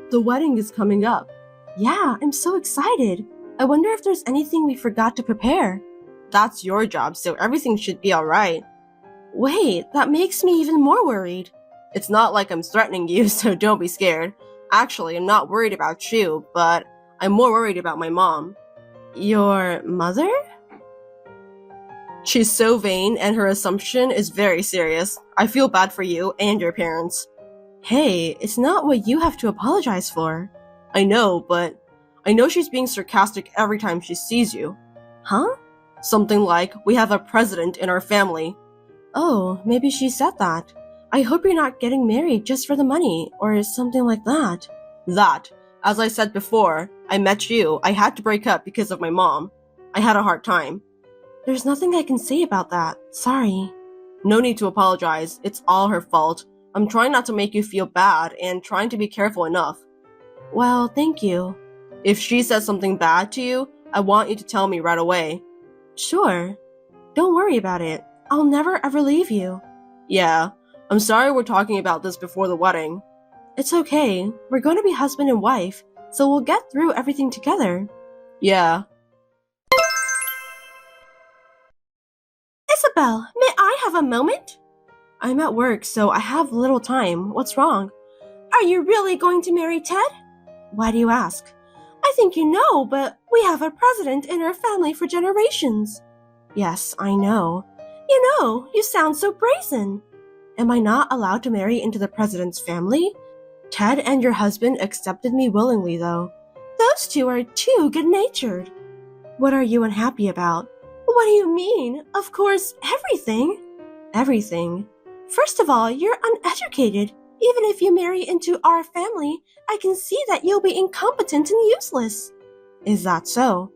The wedding is coming up. Yeah, I'm so excited. I wonder if there's anything we forgot to prepare. That's your job, so everything should be alright. Wait, that makes me even more worried. It's not like I'm threatening you, so don't be scared. Actually, I'm not worried about you, but I'm more worried about my mom. Your mother? She's so vain, and her assumption is very serious. I feel bad for you and your parents. Hey, it's not what you have to apologize for. I know, but I know she's being sarcastic every time she sees you. Huh? Something like, we have a president in our family. Oh, maybe she said that. I hope you're not getting married just for the money, or something like that. That. As I said before, I met you. I had to break up because of my mom. I had a hard time. There's nothing I can say about that. Sorry. No need to apologize. It's all her fault. I'm trying not to make you feel bad and trying to be careful enough. Well, thank you. If she says something bad to you, I want you to tell me right away. Sure. Don't worry about it. I'll never ever leave you. Yeah. I'm sorry we're talking about this before the wedding. It's okay. We're going to be husband and wife, so we'll get through everything together. Yeah. Isabel, may I have a moment? I'm at work, so I have little time. What's wrong? Are you really going to marry Ted? Why do you ask? I think you know, but we have a president in our family for generations. Yes, I know. You sound so brazen. Am I not allowed to marry into the president's family? Ted and your husband accepted me willingly, though. Those two are too good-natured. What are you unhappy about? What do you mean? Of course, everything. Everything. First of all, you're uneducated. Even if you marry into our family, I can see that you'll be incompetent and useless. Is that so?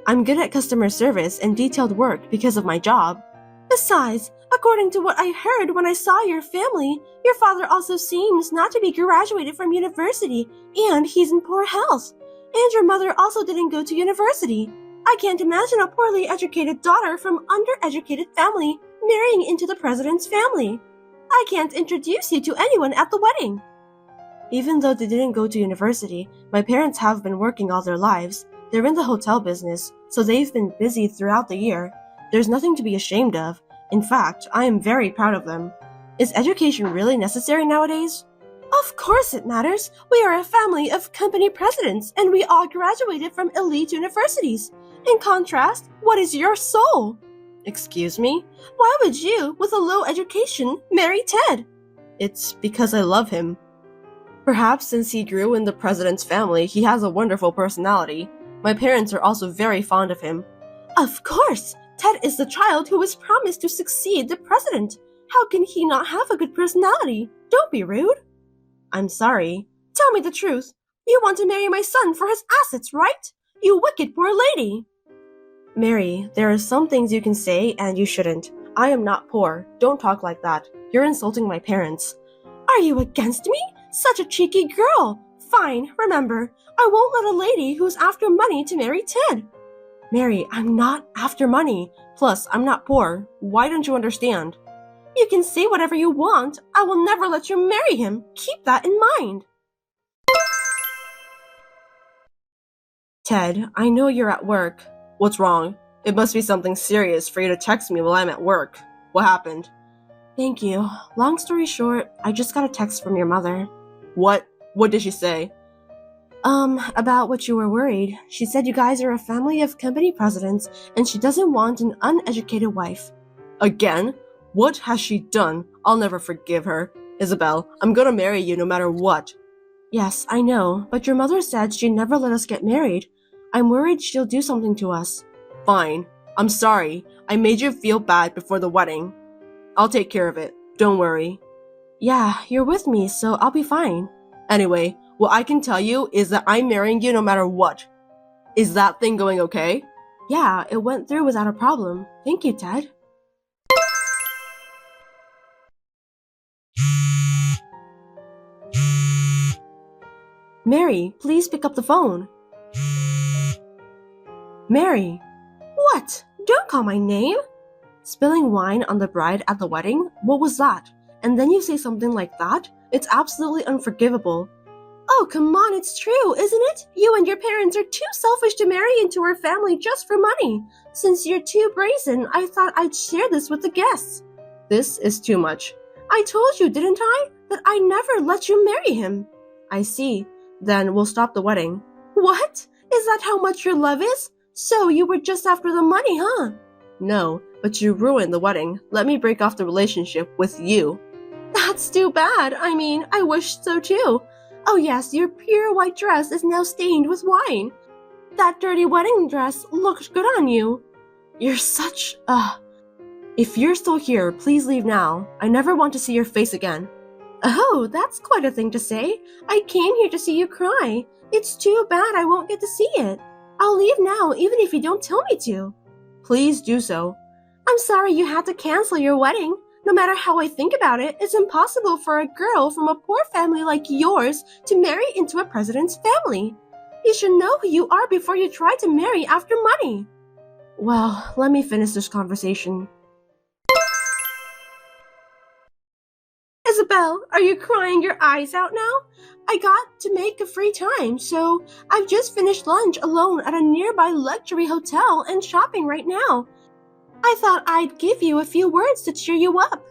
I'm good at customer service and detailed work because of my job. Besides, according to what I heard when I saw your family, your father also seems not to be graduated from university, and he's in poor health. And your mother also didn't go to university. I can't imagine a poorly educated daughter from undereducated family marrying into the president's family. I can't introduce you to anyone at the wedding. Even though they didn't go to university, my parents have been working all their lives. They're in the hotel business, so they've been busy throughout the year. There's nothing to be ashamed of. In fact, I am very proud of them. Is education really necessary nowadays? Of course it matters. We are a family of company presidents, and we all graduated from elite universities. In contrast, what is your soul? Excuse me? Why would you, with a low education, marry Ted? It's because I love him. Perhaps since he grew in the president's family, he has a wonderful personality. My parents are also very fond of him. Of course! Ted is the child who was promised to succeed the president. How can he not have a good personality? Don't be rude. I'm sorry. Tell me the truth. You want to marry my son for his assets, right? You wicked poor lady. Mary, there are some things you can say and you shouldn't. I am not poor. Don't talk like that. You're insulting my parents. Are you against me? Such a cheeky girl. Fine, remember, I won't let a lady who's after money to marry Ted. Mary, I'm not after money. Plus, I'm not poor. Why don't you understand? You can say whatever you want. I will never let you marry him. Keep that in mind. Ted, I know you're at work. What's wrong? It must be something serious for you to text me while I'm at work. What happened? Thank you. Long story short, I just got a text from your mother. What? What did she say? About what you were worried. She said you guys are a family of company presidents, and she doesn't want an uneducated wife. Again? What has she done? I'll never forgive her. Isabel, I'm gonna marry you no matter what. Yes, I know, but your mother said she'd never let us get married. I'm worried she'll do something to us. Fine. I'm sorry. I made you feel bad before the wedding. I'll take care of it. Don't worry. Yeah, you're with me, so I'll be fine. Anyway, what I can tell you is that I'm marrying you no matter what. Is that thing going okay? Yeah, it went through without a problem. Thank you, Ted. Mary, please pick up the phone. Mary. What? Don't call my name. Spilling wine on the bride at the wedding? What was that? And then you say something like that? It's absolutely unforgivable. Oh, come on, it's true, isn't it? You and your parents are too selfish to marry into our family just for money. Since you're too brazen, I thought I'd share this with the guests. This is too much. I told you, didn't I, that I never let you marry him? I see. Then we'll stop the wedding. What? Is that how much your love is? So you were just after the money, huh? No, but you ruined the wedding. Let me break off the relationship with you. That's too bad. I mean, I wish so too. Oh yes, your pure white dress is now stained with wine. That dirty wedding dress looked good on you. You're such If you're still here, please leave now. I never want to see your face again. Oh, that's quite a thing to say. I came here to see you cry. It's too bad I won't get to see it. I'll leave now, even if you don't tell me to. Please do so. I'm sorry you had to cancel your wedding. No matter how I think about it, it's impossible for a girl from a poor family like yours to marry into a president's family. You should know who you are before you try to marry after money. Well, let me finish this conversation. Isabel, are you crying your eyes out now? I got to make a free time, so I've just finished lunch alone at a nearby luxury hotel and shopping right now. I thought I'd give you a few words to cheer you up.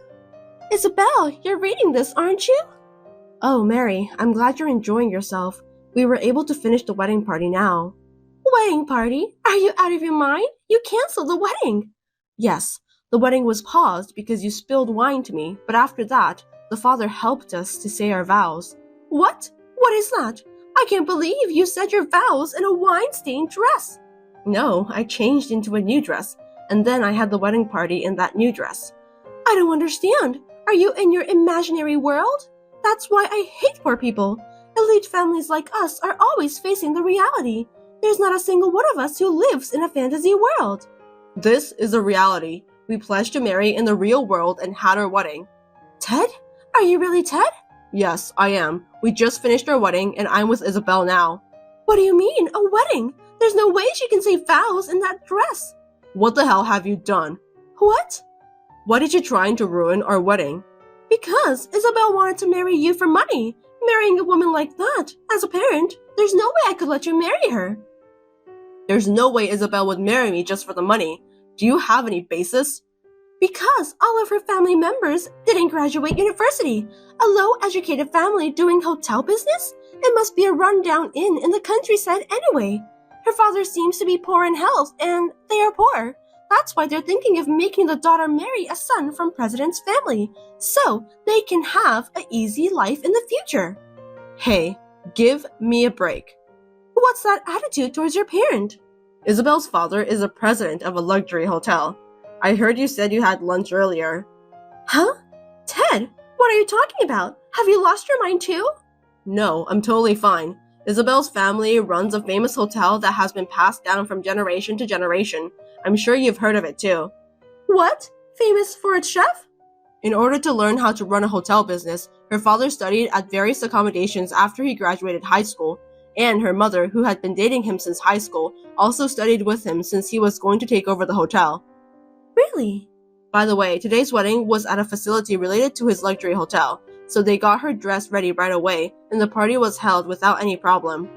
Isabel, you're reading this, aren't you? Oh, Mary, I'm glad you're enjoying yourself. We were able to finish the wedding party now. Wedding party? Are you out of your mind? You canceled the wedding. Yes, the wedding was paused because you spilled wine to me, but after that, the father helped us to say our vows. What? What is that? I can't believe you said your vows in a wine-stained dress. No, I changed into a new dress, and then I had the wedding party in that new dress. I don't understand. Are you in your imaginary world? That's why I hate poor people. Elite families like us are always facing the reality. There's not a single one of us who lives in a fantasy world. This is a reality. We pledged to marry in the real world and had our wedding. Ted? Are you really Ted? Yes, I am. We just finished our wedding and I'm with Isabel now. What do you mean, a wedding? There's no way she can say vows in that dress. What the hell have you done? What? Why did you trying to ruin our wedding? Because Isabel wanted to marry you for money. Marrying a woman like that, as a parent, there's no way I could let you marry her. There's no way Isabel would marry me just for the money. Do you have any basis? Because all of her family members didn't graduate university. A low-educated family doing hotel business? It must be a run-down inn in the countryside anyway. Her father seems to be poor in health, and they are poor. That's why they're thinking of making the daughter marry a son from president's family, so they can have an easy life in the future. Hey, give me a break. What's that attitude towards your parent? Isabel's father is the president of a luxury hotel. I heard you said you had lunch earlier. Huh? Ted, what are you talking about? Have you lost your mind too? No, I'm totally fine. Isabel's family runs a famous hotel that has been passed down from generation to generation. I'm sure you've heard of it too. What? Famous for its chef? In order to learn how to run a hotel business, her father studied at various accommodations after he graduated high school, and her mother, who had been dating him since high school, also studied with him since he was going to take over the hotel. Really? By the way, today's wedding was at a facility related to his luxury hotel, so they got her dress ready right away, and the party was held without any problem.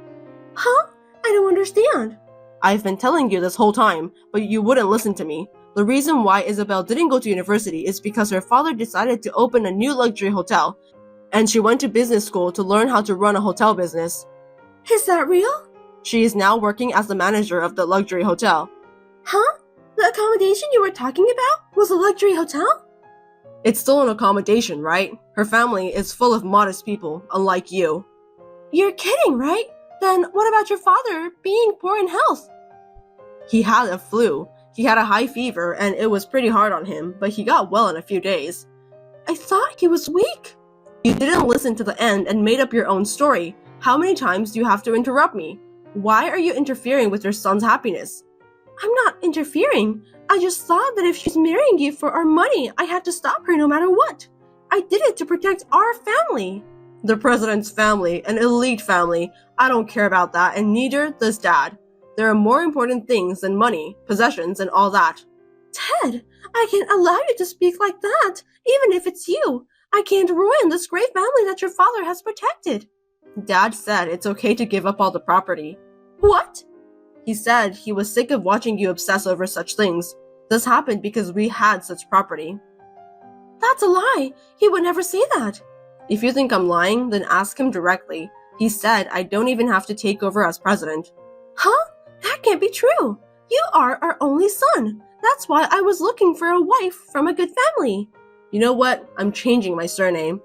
Huh? I don't understand. I've been telling you this whole time, but you wouldn't listen to me. The reason why Isabel didn't go to university is because her father decided to open a new luxury hotel, and she went to business school to learn how to run a hotel business. Is that real? She is now working as the manager of the luxury hotel. Huh? The accommodation you were talking about was a luxury hotel? It's still an accommodation, right? Her family is full of modest people, unlike you. You're kidding, right? Then what about your father being poor in health? He had a flu. He had a high fever, and it was pretty hard on him, but he got well in a few days. I thought he was weak. You didn't listen to the end and made up your own story. How many times do you have to interrupt me? Why are you interfering with your son's happiness? I'm not interfering. I just thought that if she's marrying you for our money, I had to stop her no matter what. I did it to protect our family. The president's family, an elite family. I don't care about that, and neither does Dad. There are more important things than money, possessions, and all that. Ted, I can't allow you to speak like that, even if it's you. I can't ruin this great family that your father has protected. Dad said it's okay to give up all the property. What? He said he was sick of watching you obsess over such things. This happened because we had such property. That's a lie. He would never say that. If you think I'm lying, then ask him directly. He said I don't even have to take over as president. Huh? That can't be true. You are our only son. That's why I was looking for a wife from a good family. You know what? I'm changing my surname.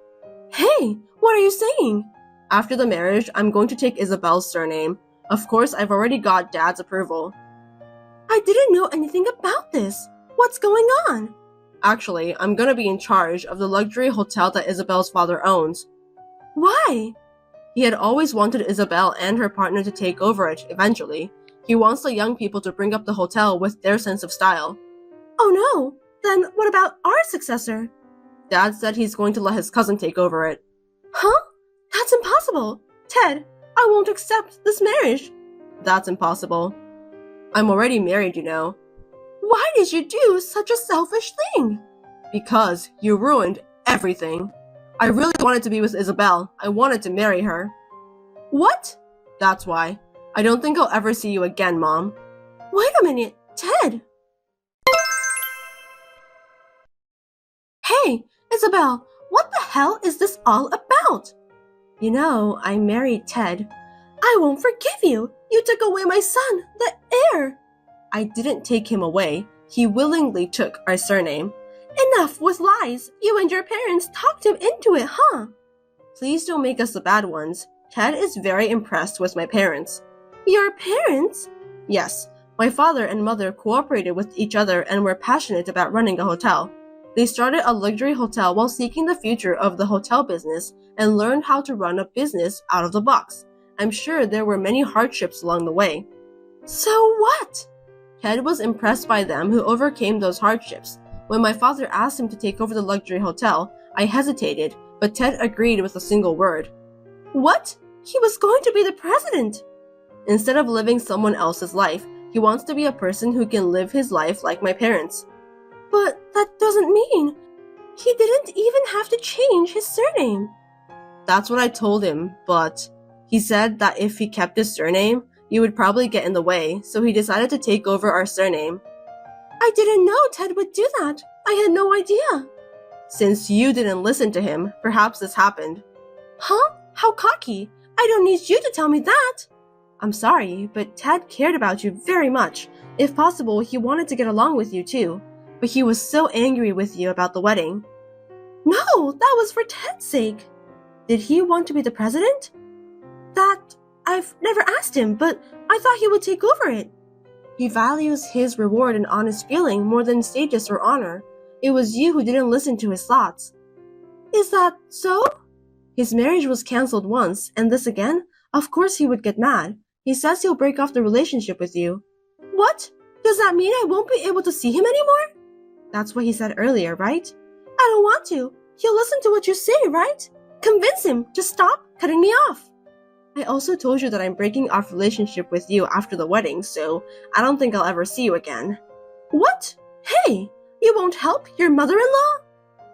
Hey, what are you saying? After the marriage, I'm going to take Isabel's surname. Of course, I've already got Dad's approval. I didn't know anything about this. What's going on? Actually, I'm gonna be in charge of the luxury hotel that Isabel's father owns. Why? He had always wanted Isabel and her partner to take over it eventually. He wants the young people to bring up the hotel with their sense of style. Oh no, then what about our successor? Dad said he's going to let his cousin take over it. Huh? That's impossible. Ted, I won't accept this marriage. That's impossible. I'm already married, you know. Why did you do such a selfish thing? Because you ruined everything. I really wanted to be with Isabel. I wanted to marry her. What? That's why. I don't think I'll ever see you again, Mom. Wait a minute, Ted. Hey, Isabel, what the hell is this all about? You know, I married Ted. I won't forgive you. You took away my son, the heir. I didn't take him away. He willingly took our surname. Enough with lies. You and your parents talked him into it, huh? Please don't make us the bad ones. Ted is very impressed with my parents. Your parents? Yes. My father and mother cooperated with each other and were passionate about running a hotel. They started a luxury hotel while seeking the future of the hotel business and learned how to run a business out of the box. I'm sure there were many hardships along the way. So what? Ted was impressed by them who overcame those hardships. When my father asked him to take over the luxury hotel, I hesitated, but Ted agreed with a single word. What? He was going to be the president! Instead of living someone else's life, he wants to be a person who can live his life like my parents. But that doesn't mean he didn't even have to change his surname. That's what I told him, but he said that if he kept his surname, you would probably get in the way, so he decided to take over our surname. I didn't know Ted would do that. I had no idea. Since you didn't listen to him, perhaps this happened. Huh? How cocky. I don't need you to tell me that. I'm sorry, but Ted cared about you very much. If possible, he wanted to get along with you too. But he was so angry with you about the wedding. No, that was for Ted's sake. Did he want to be the president? That I've never asked him, but I thought he would take over it. He values his reward and honest feeling more than status or honor. It was you who didn't listen to his thoughts. Is that so? His marriage was cancelled once, and this again? Of course he would get mad. He says he'll break off the relationship with you. What? Does that mean I won't be able to see him anymore? That's what he said earlier, right? I don't want to. He'll listen to what you say, right? Convince him to stop cutting me off. I also told you that I'm breaking off relationship with you after the wedding, so I don't think I'll ever see you again. What? Hey, you won't help your mother-in-law?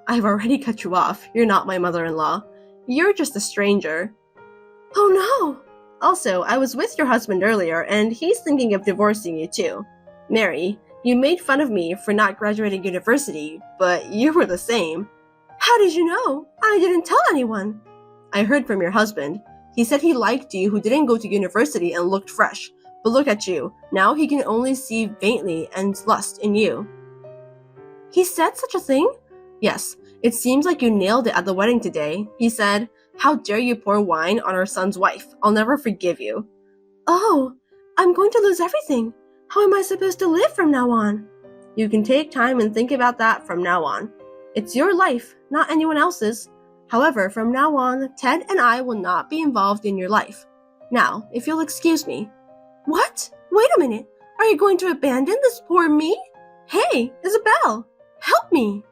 I've already cut you off. You're not my mother-in-law. You're just a stranger. Oh no. Also, I was with your husband earlier, and he's thinking of divorcing you too. Mary, you made fun of me for not graduating university, but you were the same. How did you know? I didn't tell anyone. I heard from your husband. He said he liked you who didn't go to university and looked fresh. But look at you. Now he can only see faintly and lust in you. He said such a thing? Yes. It seems like you nailed it at the wedding today. He said, "How dare you pour wine on our son's wife? I'll never forgive you." Oh, I'm going to lose everything. How am I supposed to live from now on? You can take time and think about that from now on. It's your life, not anyone else's. However, from now on, Ted and I will not be involved in your life. Now, if you'll excuse me. What? Wait a minute. Are you going to abandon this poor me? Hey, Isabel, help me.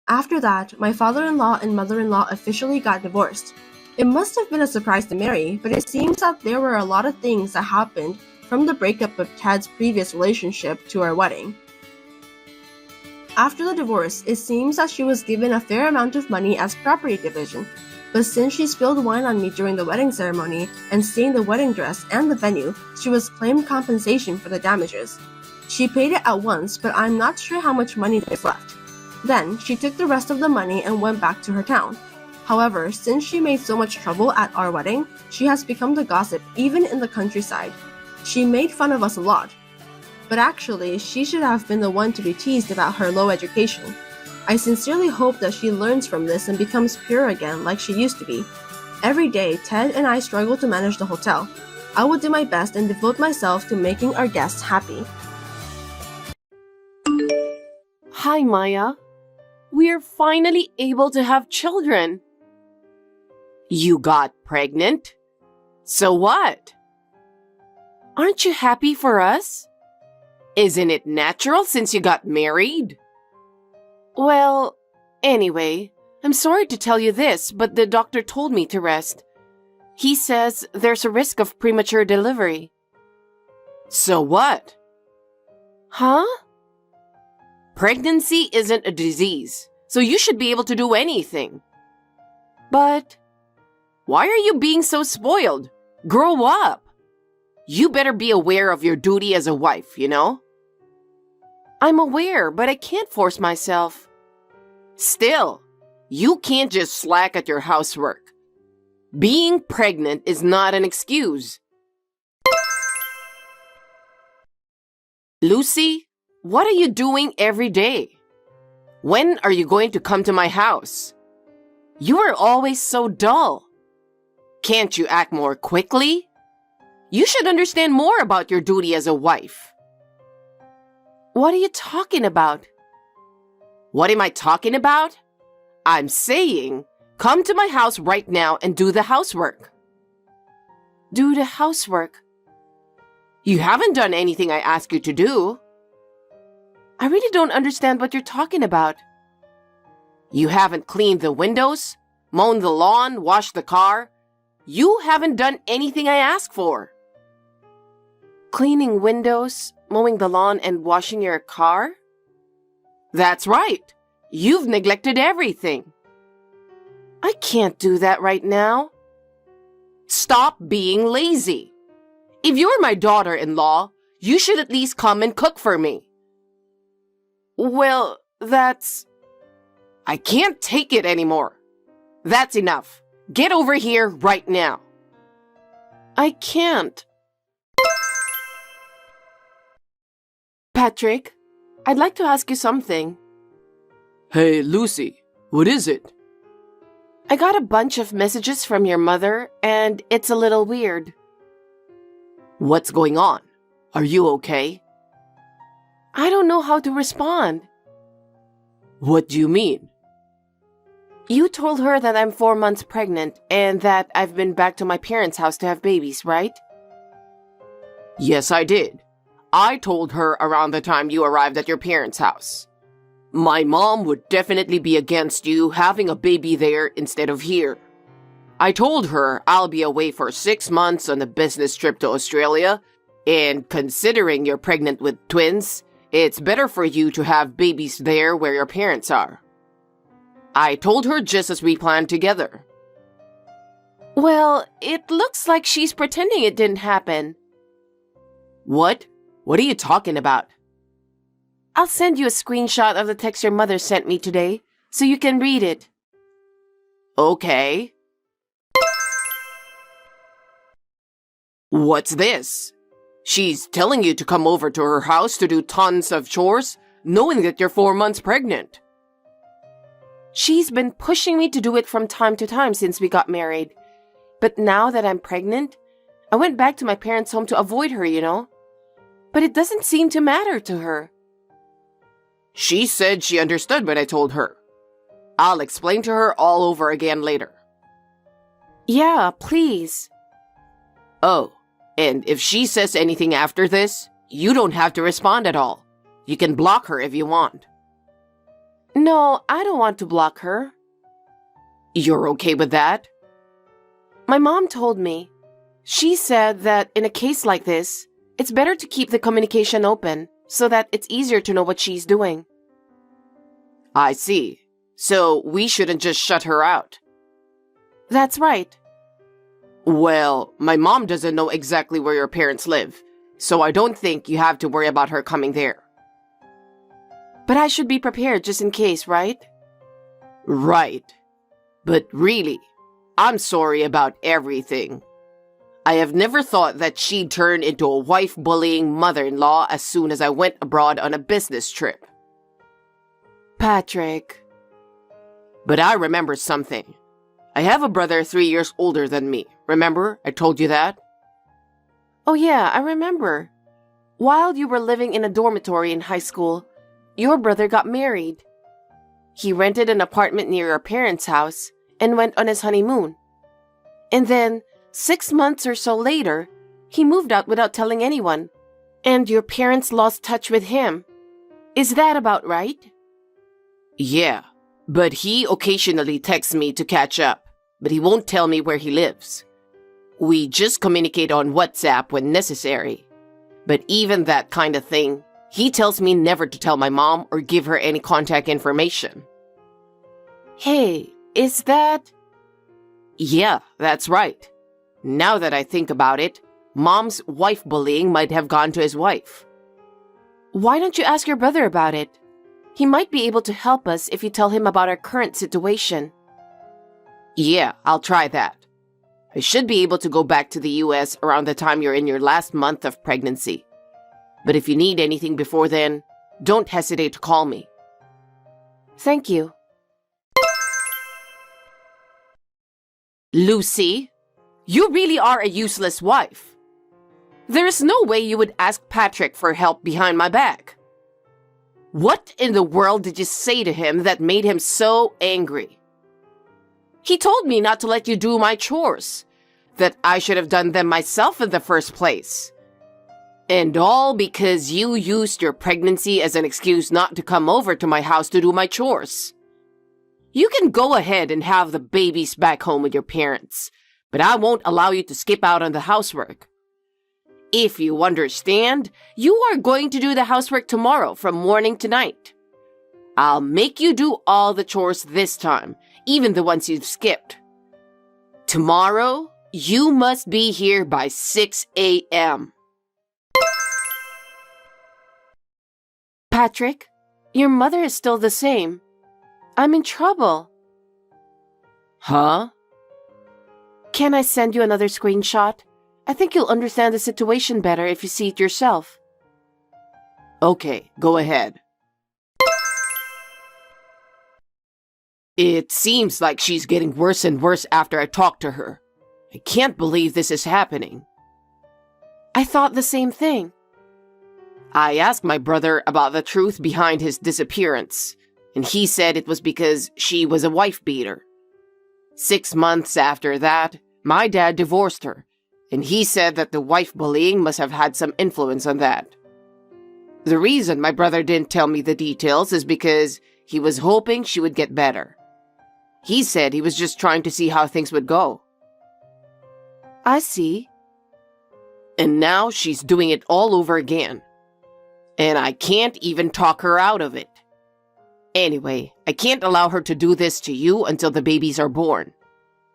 After that, my father-in-law and mother-in-law officially got divorced. It must have been a surprise to Mary, but it seems that there were a lot of things that happened from the breakup of Ted's previous relationship to our wedding. After the divorce, it seems that she was given a fair amount of money as property division, but since she spilled wine on me during the wedding ceremony and stained the wedding dress and the venue, she was claimed compensation for the damages. She paid it at once, but I'm not sure how much money there is left. Then, she took the rest of the money and went back to her town. However, since she made so much trouble at our wedding, she has become the gossip even in the countryside. She made fun of us a lot. But actually, she should have been the one to be teased about her low education. I sincerely hope that she learns from this and becomes pure again like she used to be. Every day, Ted and I struggle to manage the hotel. I will do my best and devote myself to making our guests happy. Hi, Maya. We're finally able to have children. You got pregnant? So what? Aren't you happy for us? Isn't it natural since you got married? Well, anyway, I'm sorry to tell you this, but the doctor told me to rest. He says there's a risk of premature delivery. So what? Huh? Pregnancy isn't a disease, so you should be able to do anything. But why are you being so spoiled? Grow up. You better be aware of your duty as a wife, you know? I'm aware, but I can't force myself. Still, you can't just slack at your housework. Being pregnant is not an excuse. Lucy, what are you doing every day? When are you going to come to my house? You are always so dull. Can't you act more quickly? You should understand more about your duty as a wife. What are you talking about? What am I talking about? I'm saying, come to my house right now and do the housework. Do the housework? You haven't done anything I asked you to do. I really don't understand what you're talking about. You haven't cleaned the windows, mown the lawn, washed the car. You haven't done anything I asked for. Cleaning windows, mowing the lawn, and washing your car? That's right. You've neglected everything. I can't do that right now. Stop being lazy. If you're my daughter-in-law, you should at least come and cook for me. Well, I can't take it anymore. That's enough. Get over here right now. I can't. Patrick, I'd like to ask you something. Hey, Lucy, what is it? I got a bunch of messages from your mother, and it's a little weird. What's going on? Are you okay? I don't know how to respond. What do you mean? You told her that I'm 4 months pregnant and that I've been back to my parents' house to have babies, right? Yes, I did. I told her around the time you arrived at your parents' house. My mom would definitely be against you having a baby there instead of here. I told her I'll be away for 6 months on a business trip to Australia, and considering you're pregnant with twins, it's better for you to have babies there where your parents are. I told her just as we planned together. Well, it looks like she's pretending it didn't happen. What? What are you talking about? I'll send you a screenshot of the text your mother sent me today, so you can read it. Okay. What's this? She's telling you to come over to her house to do tons of chores, knowing that you're 4 months pregnant. She's been pushing me to do it from time to time since we got married. But now that I'm pregnant, I went back to my parents' home to avoid her, you know? But it doesn't seem to matter to her. She said she understood when I told her. I'll explain to her all over again later. Yeah, please. Oh, and if she says anything after this, you don't have to respond at all. You can block her if you want. No, I don't want to block her. You're okay with that? My mom told me. She said that in a case like this, it's better to keep the communication open so that it's easier to know what she's doing. I see. So we shouldn't just shut her out. That's right. Well, my mom doesn't know exactly where your parents live, so I don't think you have to worry about her coming there. But I should be prepared just in case, right? Right. But really, I'm sorry about everything. I have never thought that she'd turn into a wife-bullying mother-in-law as soon as I went abroad on a business trip. Patrick. But I remember something. I have a brother 3 years older than me. Remember? I told you that? Oh yeah, I remember. While you were living in a dormitory in high school, your brother got married. He rented an apartment near your parents' house and went on his honeymoon. And then, 6 months or so later, he moved out without telling anyone, and your parents lost touch with him. Is that about right? Yeah, but he occasionally texts me to catch up, but he won't tell me where he lives. We just communicate on WhatsApp when necessary. But even that kind of thing, he tells me never to tell my mom or give her any contact information. Hey, is that... Yeah, that's right. Now that I think about it, Mom's wife bullying might have gone to his wife. Why don't you ask your brother about it? He might be able to help us if you tell him about our current situation. Yeah, I'll try that. I should be able to go back to the US around the time you're in your last month of pregnancy. But if you need anything before then, don't hesitate to call me. Thank you. Lucy, you really are a useless wife. There's no way you would ask Patrick for help behind my back. What in the world did you say to him that made him so angry? He told me not to let you do my chores, that I should have done them myself in the first place. And all because you used your pregnancy as an excuse not to come over to my house to do my chores. You can go ahead and have the babies back home with your parents, but I won't allow you to skip out on the housework. If you understand, you are going to do the housework tomorrow from morning to night. I'll make you do all the chores this time, even the ones you've skipped. Tomorrow, you must be here by 6 a.m. Patrick, your mother is still the same. I'm in trouble. Huh? Can I send you another screenshot? I think you'll understand the situation better if you see it yourself. Okay, go ahead. It seems like she's getting worse and worse after I talk to her. I can't believe this is happening. I thought the same thing. I asked my brother about the truth behind his disappearance, and he said it was because she was a wife beater. 6 months after that, my dad divorced her, and he said that the wife bullying must have had some influence on that. The reason my brother didn't tell me the details is because he was hoping she would get better. He said he was just trying to see how things would go. I see. And now she's doing it all over again. And I can't even talk her out of it. Anyway, I can't allow her to do this to you until the babies are born.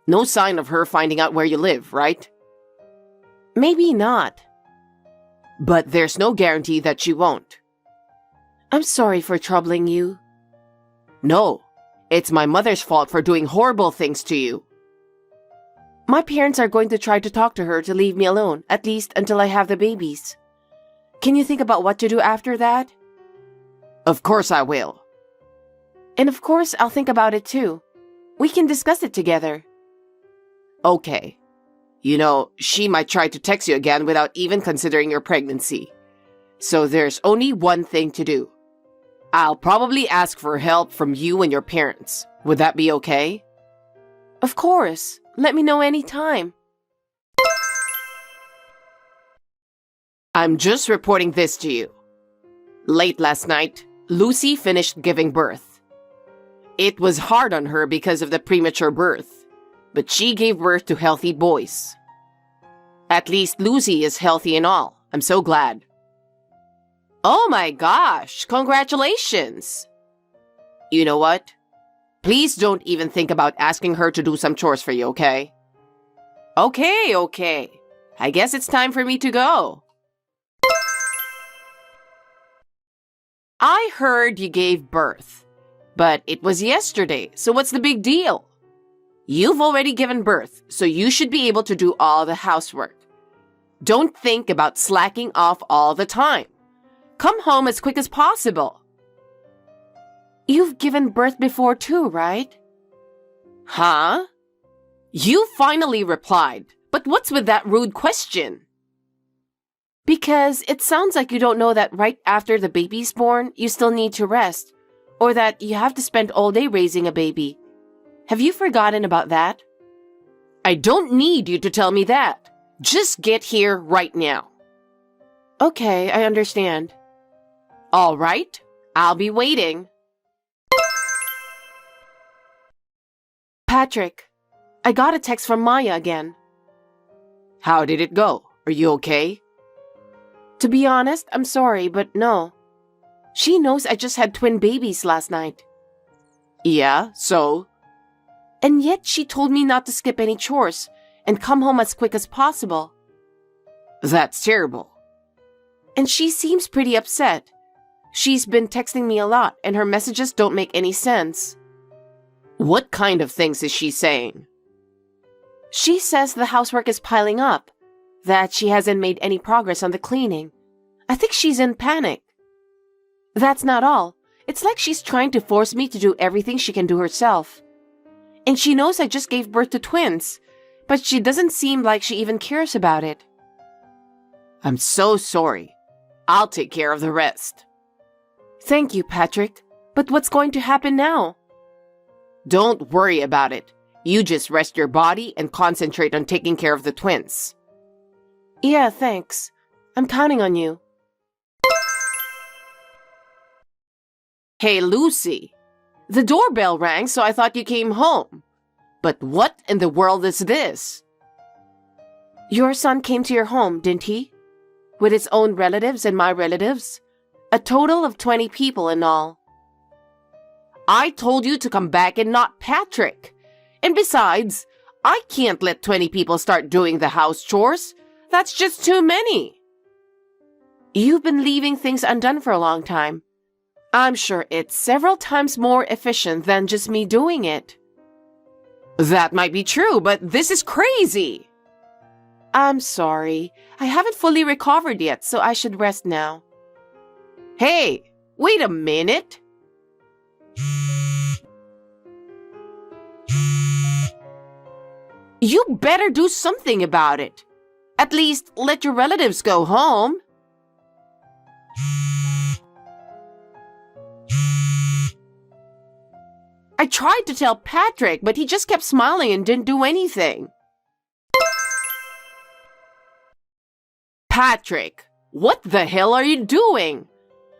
No sign of her finding out where you live, right? Maybe not. But there's no guarantee that she won't. I'm sorry for troubling you. No, it's my mother's fault for doing horrible things to you. My parents are going to try to talk to her to leave me alone, at least until I have the babies. Can you think about what to do after that? Of course I will. And of course, I'll think about it too. We can discuss it together. Okay. You know, she might try to text you again without even considering your pregnancy. So there's only one thing to do. I'll probably ask for help from you and your parents. Would that be okay? Of course. Let me know anytime. I'm just reporting this to you. Late last night, Lucy finished giving birth. It was hard on her because of the premature birth, but she gave birth to healthy boys. At least Lucy is healthy and all. I'm so glad. Oh my gosh, congratulations! You know what? Please don't even think about asking her to do some chores for you, okay? Okay. I guess it's time for me to go. I heard you gave birth, but it was yesterday, so what's the big deal? You've already given birth, so you should be able to do all the housework. Don't think about slacking off all the time. Come home as quick as possible. You've given birth before too, right? Huh? You finally replied, but what's with that rude question? Because it sounds like you don't know that right after the baby's born, you still need to rest, or that you have to spend all day raising a baby. Have you forgotten about that? I don't need you to tell me that. Just get here right now. Okay, I understand. All right, I'll be waiting. Patrick, I got a text from Maya again. How did it go? Are you okay? To be honest, I'm sorry, but no. She knows I just had twin babies last night. Yeah, so? And yet she told me not to skip any chores and come home as quick as possible. That's terrible. And she seems pretty upset. She's been texting me a lot and her messages don't make any sense. What kind of things is she saying? She says the housework is piling up, that she hasn't made any progress on the cleaning. I think she's in panic. That's not all. It's like she's trying to force me to do everything she can do herself. And she knows I just gave birth to twins, but she doesn't seem like she even cares about it. I'm so sorry. I'll take care of the rest. Thank you, Patrick. But what's going to happen now? Don't worry about it. You just rest your body and concentrate on taking care of the twins. Yeah, thanks. I'm counting on you. Hey, Lucy. The doorbell rang, so I thought you came home. But what in the world is this? Your son came to your home, didn't he? With his own relatives and my relatives. A total of 20 people in all. I told you to come back and not Patrick. And besides, I can't let 20 people start doing the house chores. That's just too many. You've been leaving things undone for a long time. I'm sure it's several times more efficient than just me doing it. That might be true, but this is crazy. I'm sorry. I haven't fully recovered yet, so I should rest now. Hey, wait a minute. You better do something about it. At least let your relatives go home. I tried to tell Patrick, but he just kept smiling and didn't do anything. Patrick, what the hell are you doing?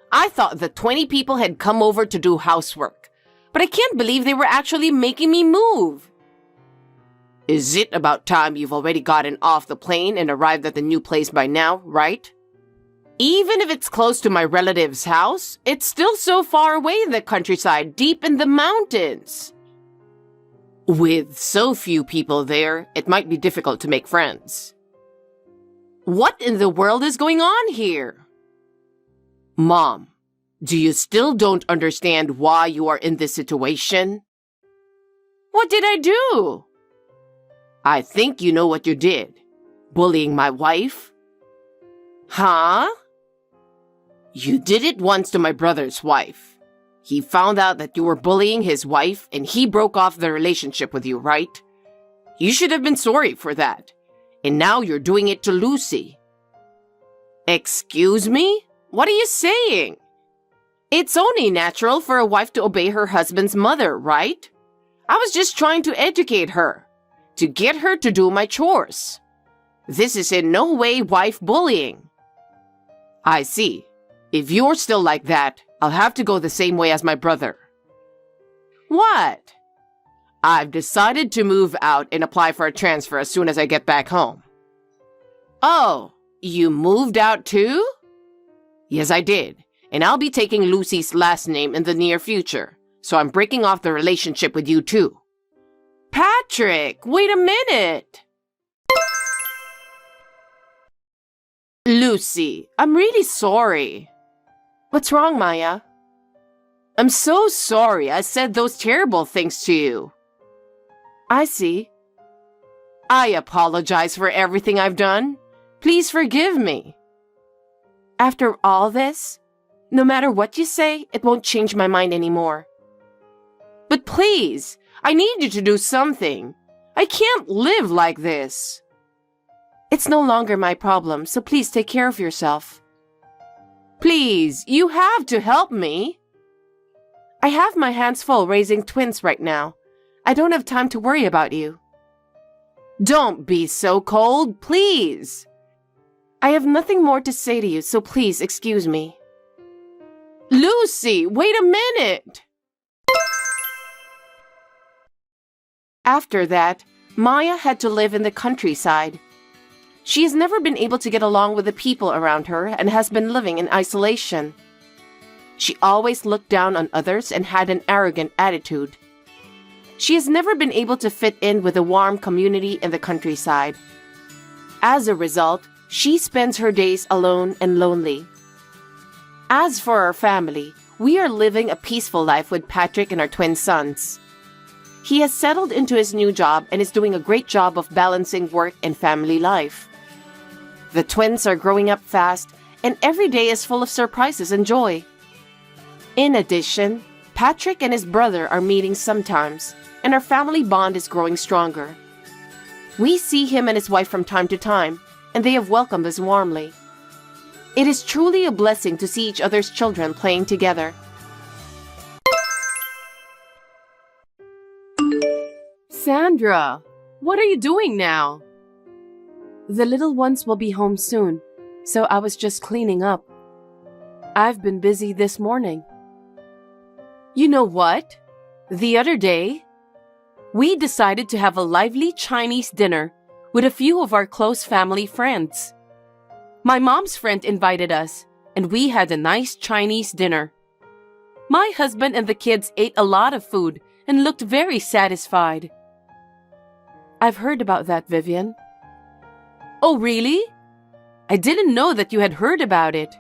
I thought the 20 people had come over to do housework, but I can't believe they were actually making me move. Is it about time you've already gotten off the plane and arrived at the new place by now, right? Even if it's close to my relative's house, it's still so far away in the countryside, deep in the mountains. With so few people there, it might be difficult to make friends. What in the world is going on here? Mom, do you still don't understand why you are in this situation? What did I do? I think you know what you did. Bullying my wife? Huh? You did it once to my brother's wife. He found out that you were bullying his wife and he broke off the relationship with you, right? You should have been sorry for that. And now you're doing it to Lucy. Excuse me? What are you saying? It's only natural for a wife to obey her husband's mother, right? I was just trying to educate her, to get her to do my chores. This is in no way wife bullying. I see. If you're still like that, I'll have to go the same way as my brother. What? I've decided to move out and apply for a transfer as soon as I get back home. Oh, you moved out too? Yes, I did. And I'll be taking Lucy's last name in the near future. so I'm breaking off the relationship with you too. Patrick, wait a minute. Lucy, I'm really sorry. What's wrong, Maya? I'm so sorry I said those terrible things to you. I see. I apologize for everything I've done. Please forgive me. After all this, no matter what you say, it won't change my mind anymore. But please, I need you to do something. I can't live like this. It's no longer my problem, so please take care of yourself. Please, you have to help me. I have my hands full raising twins right now. I don't have time to worry about you. Don't be so cold, please. I have nothing more to say to you, so please excuse me. Lucy, wait a minute. After that, Maya had to live in the countryside. She has never been able to get along with the people around her and has been living in isolation. She always looked down on others and had an arrogant attitude. She has never been able to fit in with a warm community in the countryside. As a result, she spends her days alone and lonely. As for our family, we are living a peaceful life with Patrick and our twin sons. He has settled into his new job and is doing a great job of balancing work and family life. The twins are growing up fast, and every day is full of surprises and joy. In addition, Patrick and his brother are meeting sometimes, and our family bond is growing stronger. We see him and his wife from time to time, and they have welcomed us warmly. It is truly a blessing to see each other's children playing together. Sandra, what are you doing now? The little ones will be home soon, so I was just cleaning up. I've been busy this morning. You know what? The other day, we decided to have a lively Chinese dinner with a few of our close family friends. My mom's friend invited us, and we had a nice Chinese dinner. My husband and the kids ate a lot of food and looked very satisfied. I've heard about that, Vivian. Oh, really? I didn't know that you had heard about it.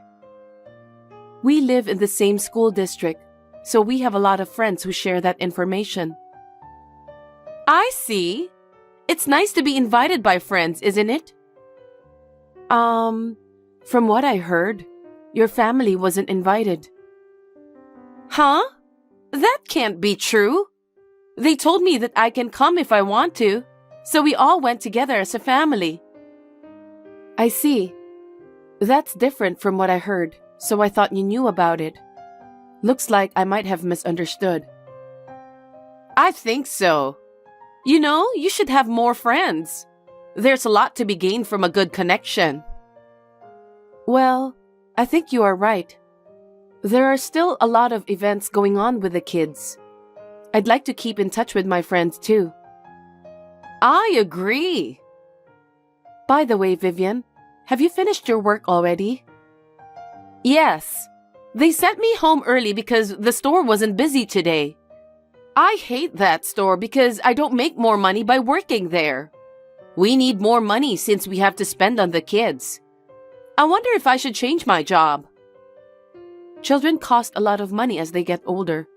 We live in the same school district, so we have a lot of friends who share that information. I see. It's nice to be invited by friends, isn't it? From what I heard, your family wasn't invited. Huh? That can't be true. They told me that I can come if I want to, so we all went together as a family. I see. That's different from what I heard, so I thought you knew about it. Looks like I might have misunderstood. I think so. You know, you should have more friends. There's a lot to be gained from a good connection. Well, I think you are right. There are still a lot of events going on with the kids. I'd like to keep in touch with my friends too. I agree. By the way, Vivian, have you finished your work already? Yes. They sent me home early because the store wasn't busy today. I hate that store because I don't make more money by working there. We need more money since we have to spend on the kids. I wonder if I should change my job. Children cost a lot of money as they get older.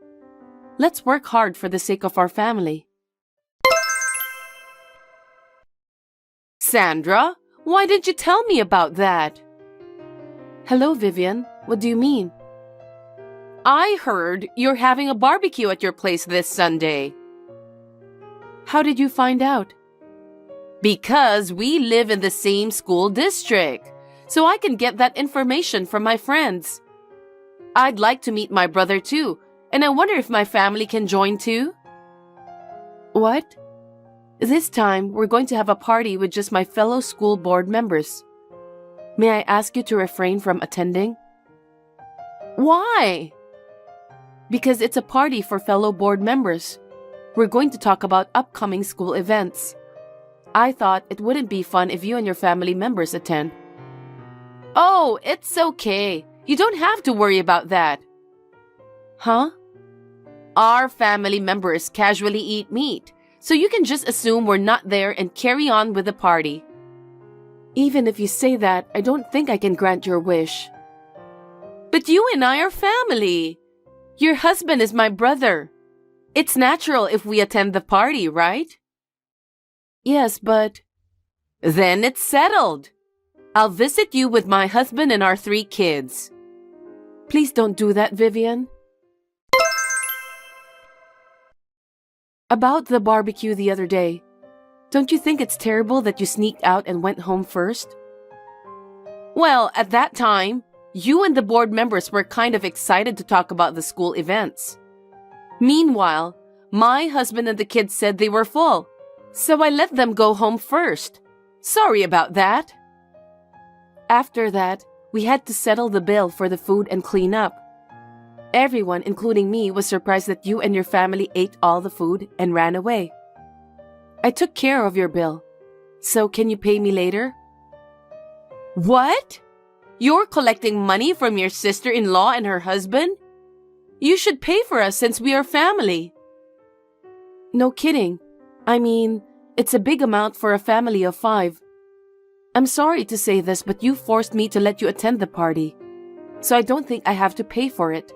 Let's work hard for the sake of our family. Sandra, why didn't you tell me about that? Hello, Vivian. What do you mean? I heard you're having a barbecue at your place this Sunday. How did you find out? Because we live in the same school district, so I can get that information from my friends. I'd like to meet my brother too, and I wonder if my family can join too. What? This time, we're going to have a party with just my fellow school board members. May I ask you to refrain from attending? Why? Because it's a party for fellow board members. We're going to talk about upcoming school events. I thought it wouldn't be fun if you and your family members attend. Oh, it's okay. You don't have to worry about that. Huh? Our family members casually eat meat, so you can just assume we're not there and carry on with the party. Even if you say that, I don't think I can grant your wish. But you and I are family. Your husband is my brother. It's natural if we attend the party, right? Yes, but... Then it's settled. I'll visit you with my husband and our 3 kids. Please don't do that, Vivian. About the barbecue the other day, don't you think it's terrible that you sneaked out and went home first? Well, at that time, you and the board members were kind of excited to talk about the school events. Meanwhile, my husband and the kids said they were full, so I let them go home first. Sorry about that. After that, we had to settle the bill for the food and clean up. Everyone, including me, was surprised that you and your family ate all the food and ran away. I took care of your bill. So can you pay me later? What? You're collecting money from your sister-in-law and her husband? You should pay for us since we are family. No kidding. I mean, it's a big amount for a family of 5. I'm sorry to say this, but you forced me to let you attend the party. So I don't think I have to pay for it.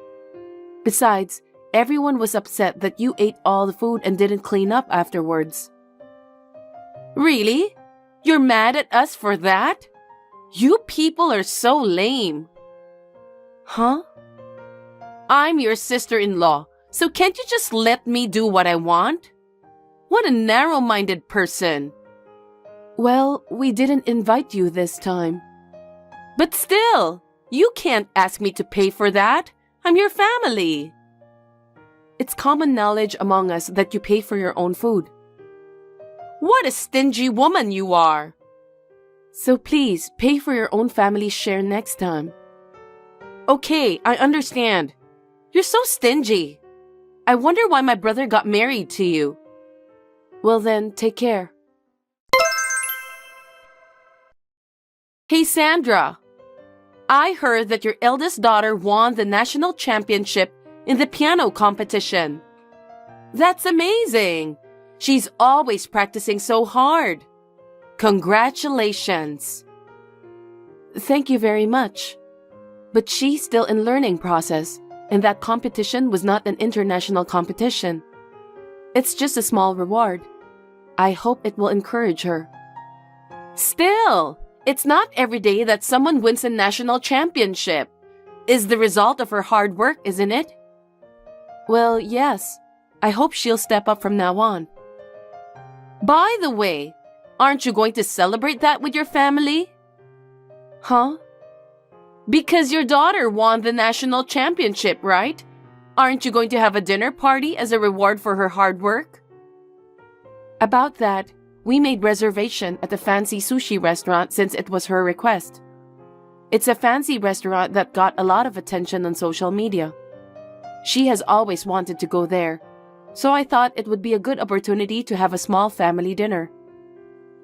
Besides, everyone was upset that you ate all the food and didn't clean up afterwards. Really? You're mad at us for that? You people are so lame. Huh? I'm your sister-in-law, so can't you just let me do what I want? What a narrow-minded person. Well, we didn't invite you this time. But still, you can't ask me to pay for that. I'm your family. It's common knowledge among us that you pay for your own food. What a stingy woman you are. So please, pay for your own family's share next time. Okay, I understand. You're so stingy. I wonder why my brother got married to you. Well then, take care. Hey Sandra, I heard that your eldest daughter won the national championship in the piano competition. That's amazing. She's always practicing so hard. Congratulations. Thank you very much. But she's still in learning process, and that competition was not an international competition. It's just a small reward. I hope it will encourage her. Still, it's not every day that someone wins a national championship. It's the result of her hard work, isn't it? Well, yes. I hope she'll step up from now on. By the way, aren't you going to celebrate that with your family? Huh? Because your daughter won the national championship, right? Aren't you going to have a dinner party as a reward for her hard work? About that, we made reservation at a fancy sushi restaurant since it was her request. It's a fancy restaurant that got a lot of attention on social media. She has always wanted to go there, so I thought it would be a good opportunity to have a small family dinner.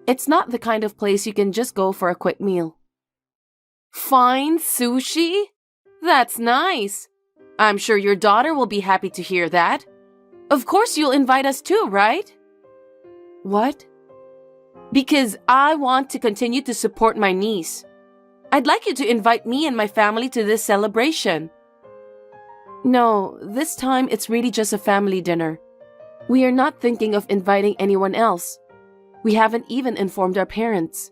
It's not the kind of place you can just go for a quick meal. Fine sushi? That's nice. I'm sure your daughter will be happy to hear that. Of course you'll invite us too, right? What? Because I want to continue to support my niece. I'd like you to invite me and my family to this celebration. No, this time it's really just a family dinner. We are not thinking of inviting anyone else. We haven't even informed our parents.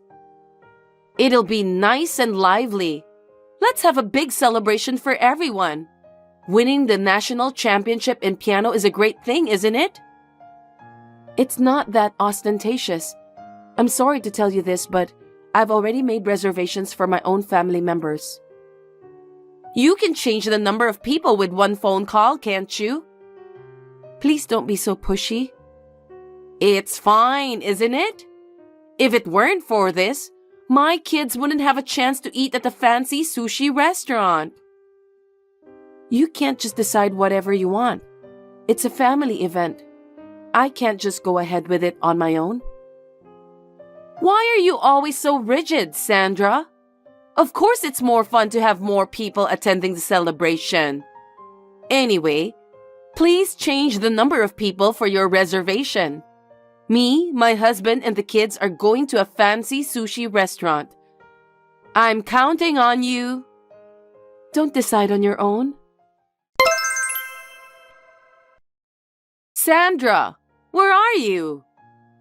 It'll be nice and lively. Let's have a big celebration for everyone. Winning the national championship in piano is a great thing, isn't it? It's not that ostentatious. I'm sorry to tell you this, but I've already made reservations for my own family members. You can change the number of people with one phone call, can't you? Please don't be so pushy. It's fine, isn't it? If it weren't for this, my kids wouldn't have a chance to eat at the fancy sushi restaurant. You can't just decide whatever you want. It's a family event. I can't just go ahead with it on my own. Why are you always so rigid, Sandra? Of course it's more fun to have more people attending the celebration. Anyway, Please change the number of people for your reservation. Me, my husband, and the kids are going to a fancy sushi restaurant. I'm counting on you. Don't decide on your own. Sandra, where are you?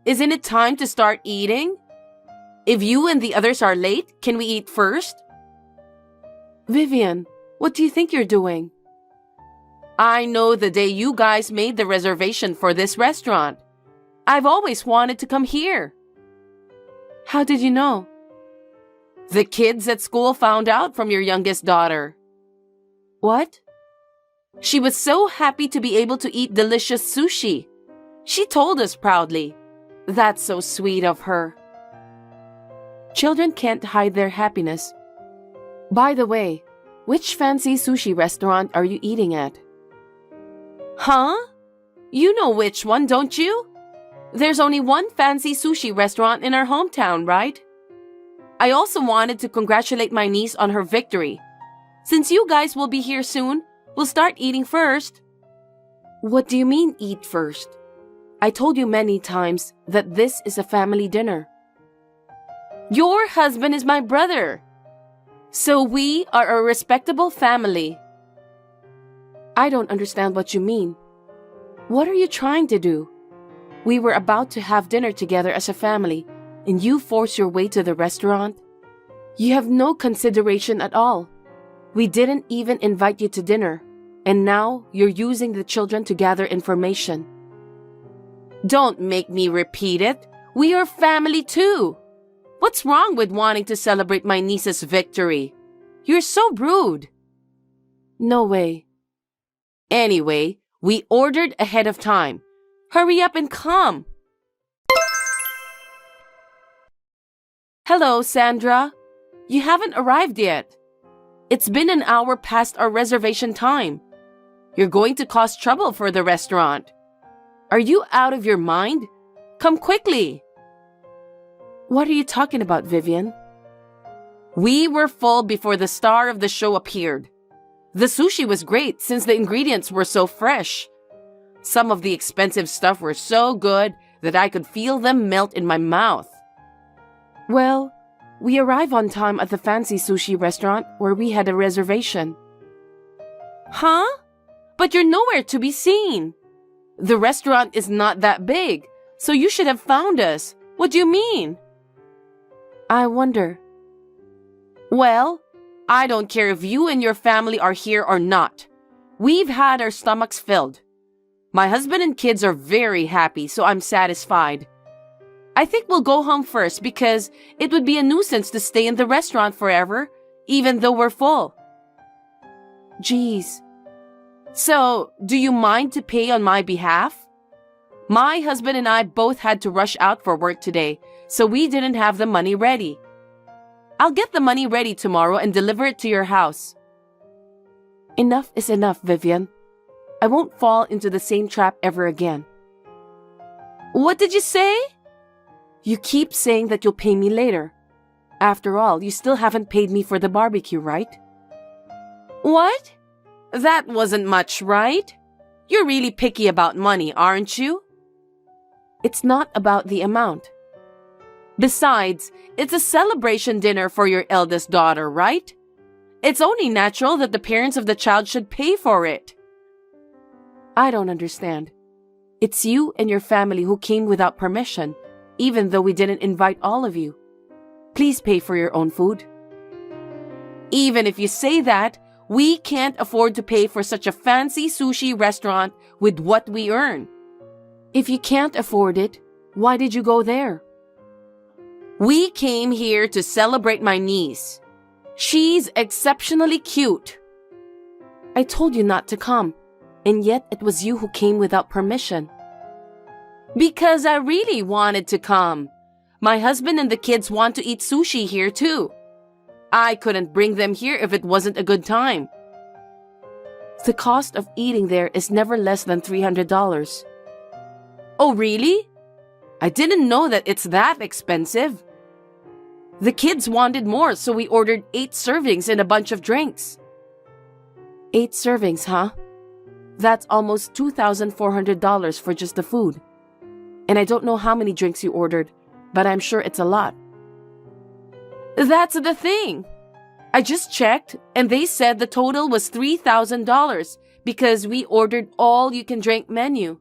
Isn't it time to start eating? If you and the others are late, can we eat first? Vivian, what do you think you're doing? I know the day you guys made the reservation for this restaurant. I've always wanted to come here. How did you know? The kids at school found out from your youngest daughter. What? She was so happy to be able to eat delicious sushi. She told us proudly. That's so sweet of her. Children can't hide their happiness. By the way, which fancy sushi restaurant are you eating at? Huh? You know which one, don't you? There's only one fancy sushi restaurant in our hometown, right? I also wanted to congratulate my niece on her victory. Since you guys will be here soon, we'll start eating first. What do you mean, eat first? I told you many times that this is a family dinner. Your husband is my brother. So we are a respectable family. I don't understand what you mean. What are you trying to do? We were about to have dinner together as a family, and you force your way to the restaurant? You have no consideration at all. We didn't even invite you to dinner, and now you're using the children to gather information. Don't make me repeat it. We are family too. What's wrong with wanting to celebrate my niece's victory? You're so rude. No way. Anyway, we ordered ahead of time. Hurry up and come. Hello, Sandra. You haven't arrived yet. It's been an hour past our reservation time. You're going to cause trouble for the restaurant. Are you out of your mind? Come quickly. What are you talking about, Vivian? We were full before the star of the show appeared. The sushi was great since the ingredients were so fresh. Some of the expensive stuff were so good that I could feel them melt in my mouth. Well, we arrived on time at the fancy sushi restaurant where we had a reservation. Huh? But you're nowhere to be seen. The restaurant is not that big, so you should have found us. What do you mean? I wonder. Well, I don't care if you and your family are here or not. We've had our stomachs filled. My husband and kids are very happy, so I'm satisfied. I think we'll go home first because it would be a nuisance to stay in the restaurant forever, even though we're full. Geez. So, do you mind to pay on my behalf? My husband and I both had to rush out for work today, so we didn't have the money ready. I'll get the money ready tomorrow and deliver it to your house. Enough is enough, Vivian. I won't fall into the same trap ever again. What did you say? You keep saying that you'll pay me later. After all, you still haven't paid me for the barbecue, right? What? That wasn't much, right? You're really picky about money, aren't you? It's not about the amount. Besides, it's a celebration dinner for your eldest daughter, right? It's only natural that the parents of the child should pay for it. I don't understand. It's you and your family who came without permission, even though we didn't invite all of you. Please pay for your own food. Even if you say that, we can't afford to pay for such a fancy sushi restaurant with what we earn. If you can't afford it, why did you go there? We came here to celebrate my niece. She's exceptionally cute. I told you not to come, and yet it was you who came without permission. Because I really wanted to come. My husband and the kids want to eat sushi here too. I couldn't bring them here if it wasn't a good time. The cost of eating there is never less than $300. Oh, really? I didn't know that it's that expensive. The kids wanted more, so we ordered 8 servings and a bunch of drinks. 8 servings, huh? That's almost $2,400 for just the food. And I don't know how many drinks you ordered, but I'm sure it's a lot. That's the thing. I just checked, and they said the total was $3,000 because we ordered all-you-can-drink menu.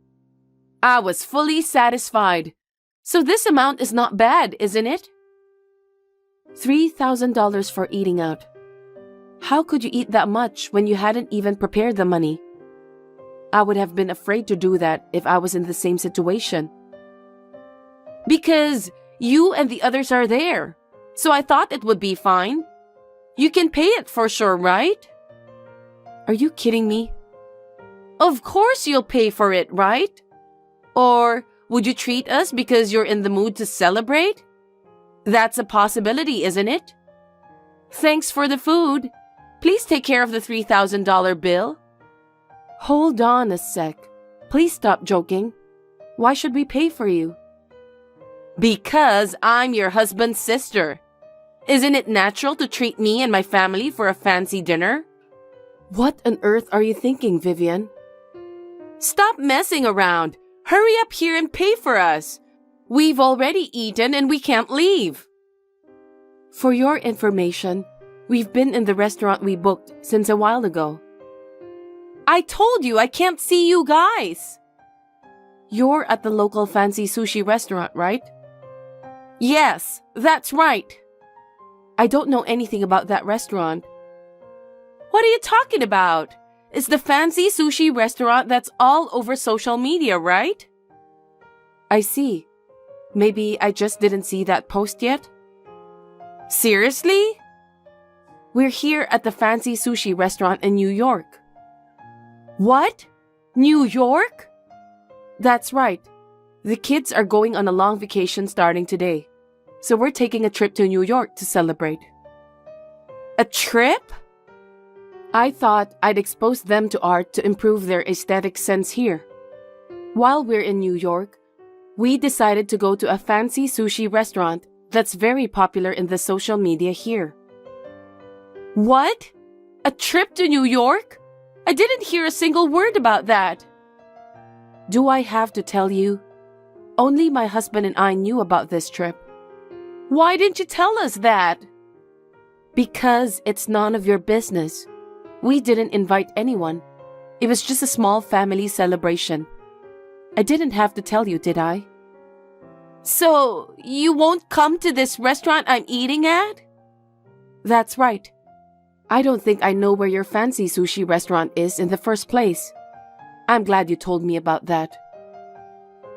I was fully satisfied. So this amount is not bad, isn't it? $3,000 for eating out. How could you eat that much when you hadn't even prepared the money? I would have been afraid to do that if I was in the same situation. Because you and the others are there, so I thought it would be fine. You can pay it for sure, right? Are you kidding me? Of course you'll pay for it, right? Or would you treat us because you're in the mood to celebrate? That's a possibility, isn't it? Thanks for the food. Please take care of the $3,000 bill. Hold on a sec. Please stop joking. Why should we pay for you? Because I'm your husband's sister. Isn't it natural to treat me and my family for a fancy dinner? What on earth are you thinking, Vivian? Stop messing around. Hurry up here and pay for us. We've already eaten and we can't leave. For your information, we've been in the restaurant we booked since a while ago. I told you I can't see you guys. You're at the local fancy sushi restaurant, right? Yes, that's right. I don't know anything about that restaurant. What are you talking about? It's the fancy sushi restaurant that's all over social media, right? I see. Maybe I just didn't see that post yet? Seriously? We're here at the fancy sushi restaurant in New York. What? New York? That's right. The kids are going on a long vacation starting today. So we're taking a trip to New York to celebrate. A trip? I thought I'd expose them to art to improve their aesthetic sense here. While we're in New York, we decided to go to a fancy sushi restaurant that's very popular in the social media here. What? A trip to New York? I didn't hear a single word about that. Do I have to tell you? Only my husband and I knew about this trip. Why didn't you tell us that? Because it's none of your business. We didn't invite anyone. It was just a small family celebration. I didn't have to tell you, did I? So, you won't come to this restaurant I'm eating at? That's right. I don't think I know where your fancy sushi restaurant is in the first place. I'm glad you told me about that.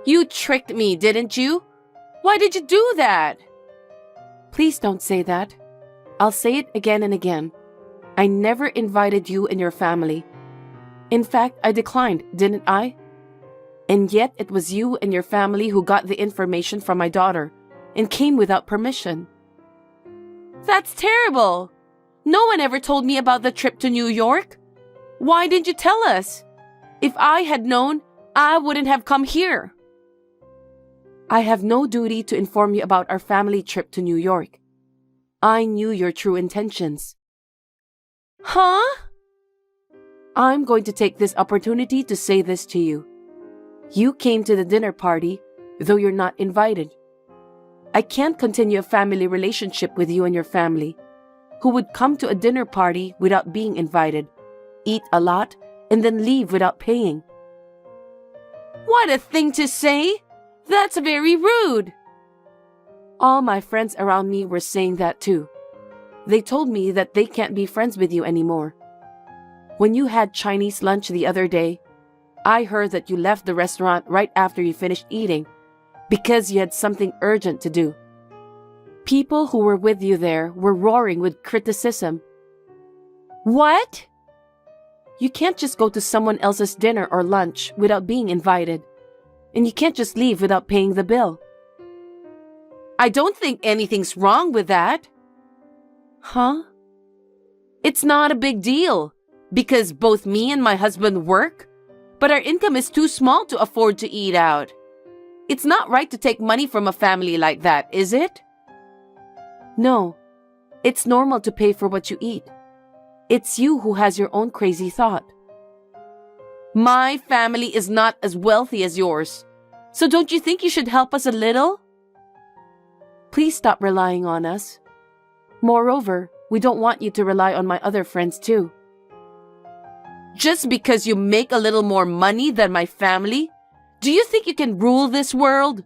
You tricked me, didn't you? Why did you do that? Please don't say that. I'll say it again and again. I never invited you and your family. In fact, I declined, didn't I? And yet it was you and your family who got the information from my daughter and came without permission. That's terrible. No one ever told me about the trip to New York. Why didn't you tell us? If I had known, I wouldn't have come here. I have no duty to inform you about our family trip to New York. I knew your true intentions. Huh? I'm going to take this opportunity to say this to you. You came to the dinner party, though you're not invited. I can't continue a family relationship with you and your family, who would come to a dinner party without being invited, eat a lot, and then leave without paying. What a thing to say! That's very rude. All my friends around me were saying that too. They told me that they can't be friends with you anymore. When you had Chinese lunch the other day, I heard that you left the restaurant right after you finished eating because you had something urgent to do. People who were with you there were roaring with criticism. What? You can't just go to someone else's dinner or lunch without being invited. And you can't just leave without paying the bill. I don't think anything's wrong with that. Huh? It's not a big deal because both me and my husband work, but our income is too small to afford to eat out. It's not right to take money from a family like that, is it? No, it's normal to pay for what you eat. It's you who has your own crazy thought. My family is not as wealthy as yours. So don't you think you should help us a little? Please stop relying on us. Moreover, we don't want you to rely on my other friends too. Just because you make a little more money than my family, do you think you can rule this world?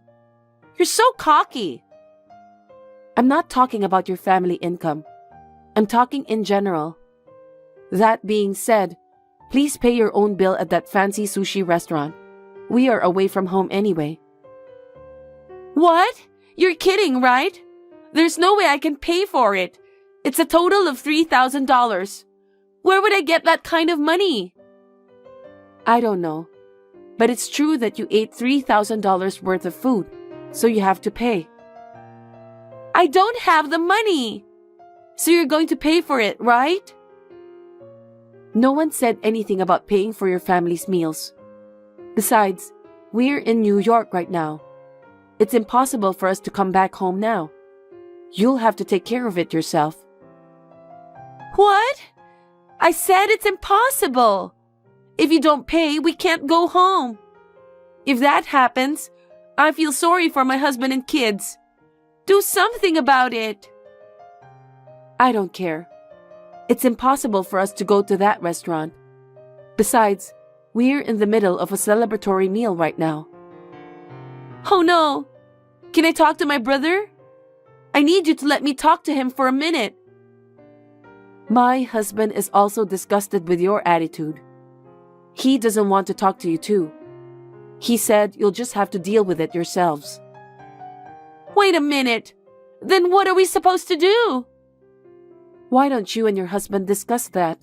You're so cocky. I'm not talking about your family income. I'm talking in general. That being said, please pay your own bill at that fancy sushi restaurant. We are away from home anyway. What? You're kidding, right? There's no way I can pay for it. It's a total of $3,000. Where would I get that kind of money? I don't know. But it's true that you ate $3,000 worth of food, so you have to pay. I don't have the money. So you're going to pay for it, right? No one said anything about paying for your family's meals. Besides, we're in New York right now. It's impossible for us to come back home now. You'll have to take care of it yourself. What? I said it's impossible. If you don't pay, we can't go home. If that happens, I feel sorry for my husband and kids. Do something about it. I don't care. It's impossible for us to go to that restaurant. Besides, we're in the middle of a celebratory meal right now. Oh no! Can I talk to my brother? I need you to let me talk to him for a minute. My husband is also disgusted with your attitude. He doesn't want to talk to you too. He said you'll just have to deal with it yourselves. Wait a minute! Then what are we supposed to do? Why don't you and your husband discuss that?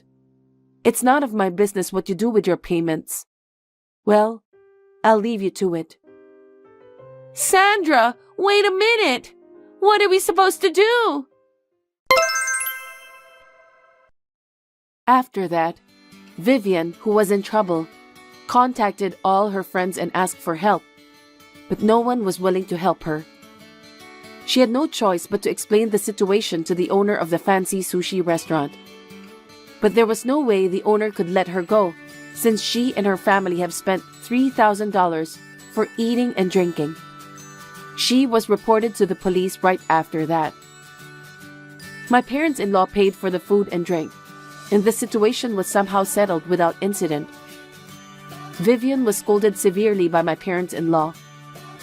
It's none of my business what you do with your payments. Well, I'll leave you to it. Sandra, wait a minute! What are we supposed to do? After that, Vivian, who was in trouble, contacted all her friends and asked for help, but no one was willing to help her. She had no choice but to explain the situation to the owner of the fancy sushi restaurant. But there was no way the owner could let her go, since she and her family have spent $3,000 for eating and drinking. She was reported to the police right after that. My parents-in-law paid for the food and drink, and the situation was somehow settled without incident. Vivian was scolded severely by my parents-in-law,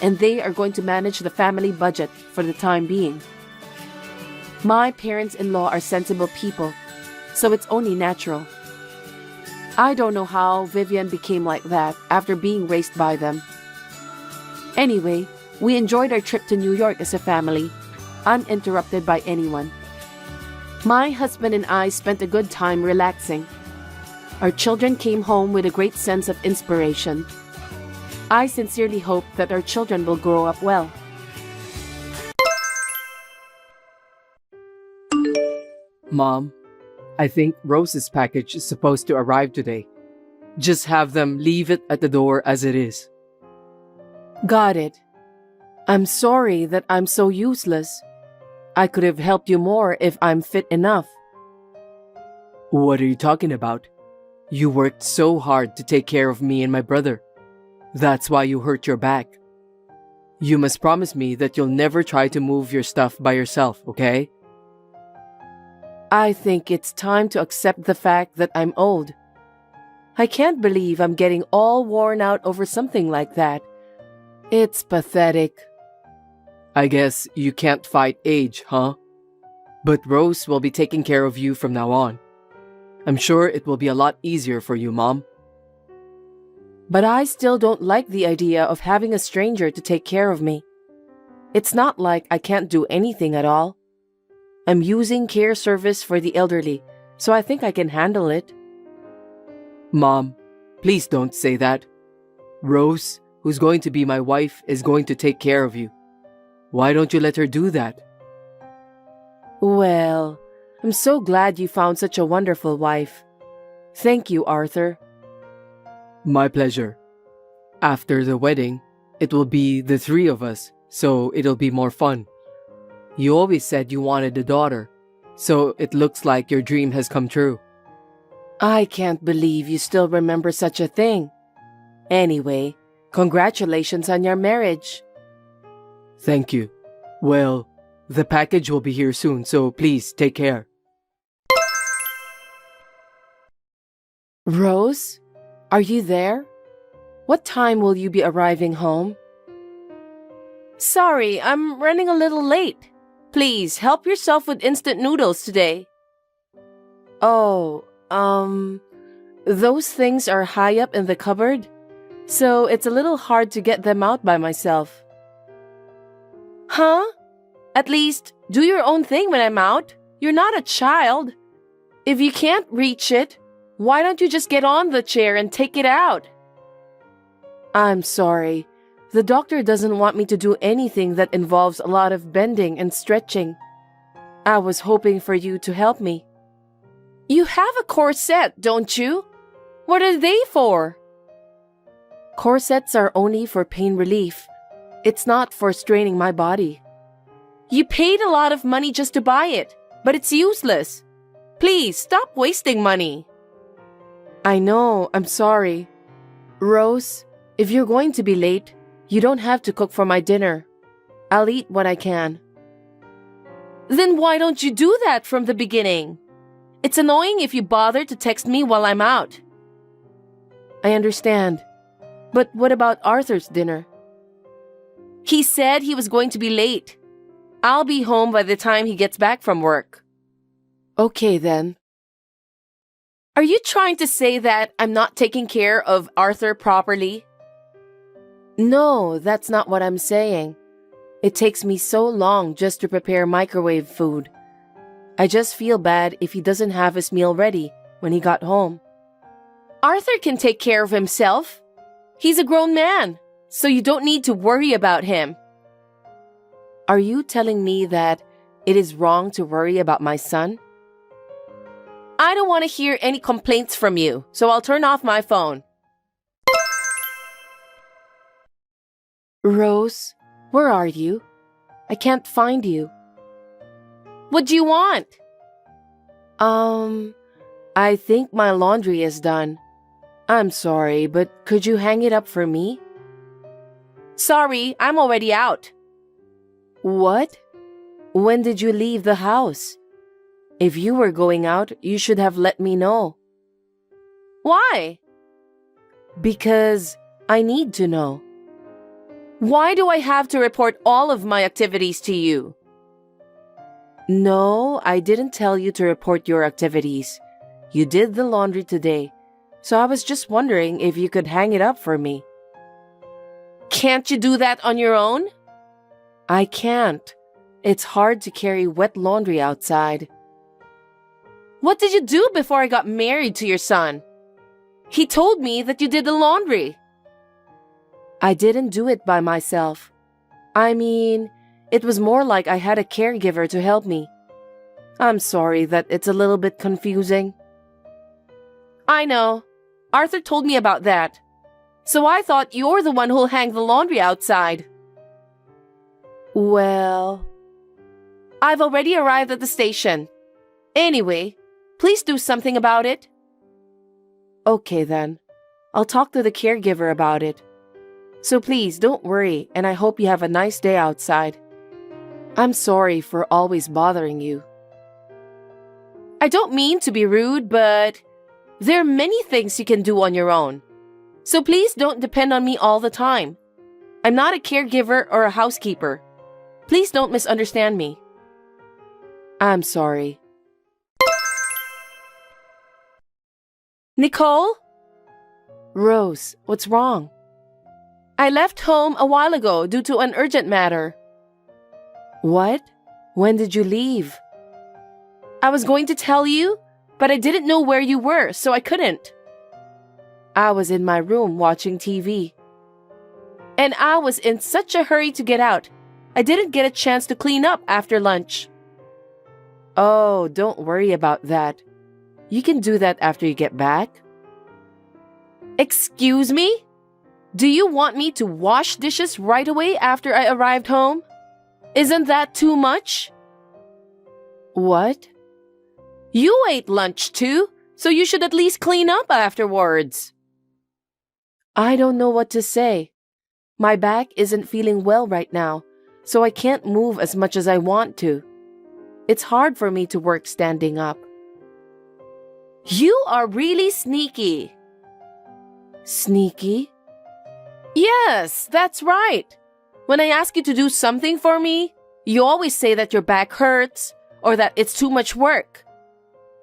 and they are going to manage the family budget for the time being. My parents-in-law are sensible people, so it's only natural. I don't know how Vivian became like that after being raised by them. Anyway, we enjoyed our trip to New York as a family, uninterrupted by anyone. My husband and I spent a good time relaxing. Our children came home with a great sense of inspiration. I sincerely hope that our children will grow up well. Mom, I think Rose's package is supposed to arrive today. Just have them leave it at the door as it is. Got it. I'm sorry that I'm so useless. I could have helped you more if I'm fit enough. What are you talking about? You worked so hard to take care of me and my brother. That's why you hurt your back. You must promise me that you'll never try to move your stuff by yourself, okay? I think it's time to accept the fact that I'm old. I can't believe I'm getting all worn out over something like that. It's pathetic. I guess you can't fight age, huh? But Rose will be taking care of you from now on. I'm sure it will be a lot easier for you, Mom. But I still don't like the idea of having a stranger to take care of me. It's not like I can't do anything at all. I'm using care service for the elderly, so I think I can handle it. Mom, please don't say that. Rose, who's going to be my wife, is going to take care of you. Why don't you let her do that? Well, I'm so glad you found such a wonderful wife. Thank you, Arthur. My pleasure. After the wedding, it will be the three of us, so it'll be more fun. You always said you wanted a daughter, so it looks like your dream has come true. I can't believe you still remember such a thing. Anyway, congratulations on your marriage. Thank you. Well, the package will be here soon, so please take care. Rose, are you there? What time will you be arriving home? Sorry, I'm running a little late. Please help yourself with instant noodles today. Oh, those things are high up in the cupboard, so it's a little hard to get them out by myself. Huh? At least, do your own thing when I'm out. You're not a child. If you can't reach it, why don't you just get on the chair and take it out? I'm sorry. The doctor doesn't want me to do anything that involves a lot of bending and stretching. I was hoping for you to help me. You have a corset, don't you? What are they for? Corsets are only for pain relief. It's not for straining my body. You paid a lot of money just to buy it, but it's useless. Please stop wasting money. I know, I'm sorry. Rose, if you're going to be late, you don't have to cook for my dinner. I'll eat what I can. Then why don't you do that from the beginning? It's annoying if you bother to text me while I'm out. I understand. But what about Arthur's dinner? He said he was going to be late. I'll be home by the time he gets back from work. Okay then. Are you trying to say that I'm not taking care of Arthur properly? No, that's not what I'm saying. It takes me so long just to prepare microwave food. I just feel bad if he doesn't have his meal ready when he got home. Arthur can take care of himself. He's a grown man, so you don't need to worry about him. Are you telling me that it is wrong to worry about my son? I don't want to hear any complaints from you, so I'll turn off my phone. Rose, where are you? I can't find you. What do you want? I think my laundry is done. I'm sorry, but could you hang it up for me? Sorry, I'm already out. What? When did you leave the house? If you were going out, you should have let me know. Why? Because I need to know. Why do I have to report all of my activities to you? No, I didn't tell you to report your activities. You did the laundry today, so I was just wondering if you could hang it up for me. Can't you do that on your own? I can't. It's hard to carry wet laundry outside. What did you do before I got married to your son? He told me that you did the laundry. I didn't do it by myself. I mean, it was more like I had a caregiver to help me. I'm sorry that it's a little bit confusing. I know. Arthur told me about that. So I thought you're the one who'll hang the laundry outside. Well, I've already arrived at the station. Anyway, please do something about it. Okay then. I'll talk to the caregiver about it. So please don't worry, and I hope you have a nice day outside. I'm sorry for always bothering you. I don't mean to be rude, but there are many things you can do on your own. So please don't depend on me all the time. I'm not a caregiver or a housekeeper. Please don't misunderstand me. I'm sorry. Nicole? Rose, what's wrong? I left home a while ago due to an urgent matter. What? When did you leave? I was going to tell you, but I didn't know where you were, so I couldn't. I was in my room watching TV. And I was in such a hurry to get out, I didn't get a chance to clean up after lunch. Oh, don't worry about that. You can do that after you get back. Excuse me? Do you want me to wash dishes right away after I arrived home? Isn't that too much? What? You ate lunch too, so you should at least clean up afterwards. I don't know what to say. My back isn't feeling well right now, so I can't move as much as I want to. It's hard for me to work standing up. You are really sneaky. Sneaky? Yes, that's right. When I ask you to do something for me, you always say that your back hurts or that it's too much work.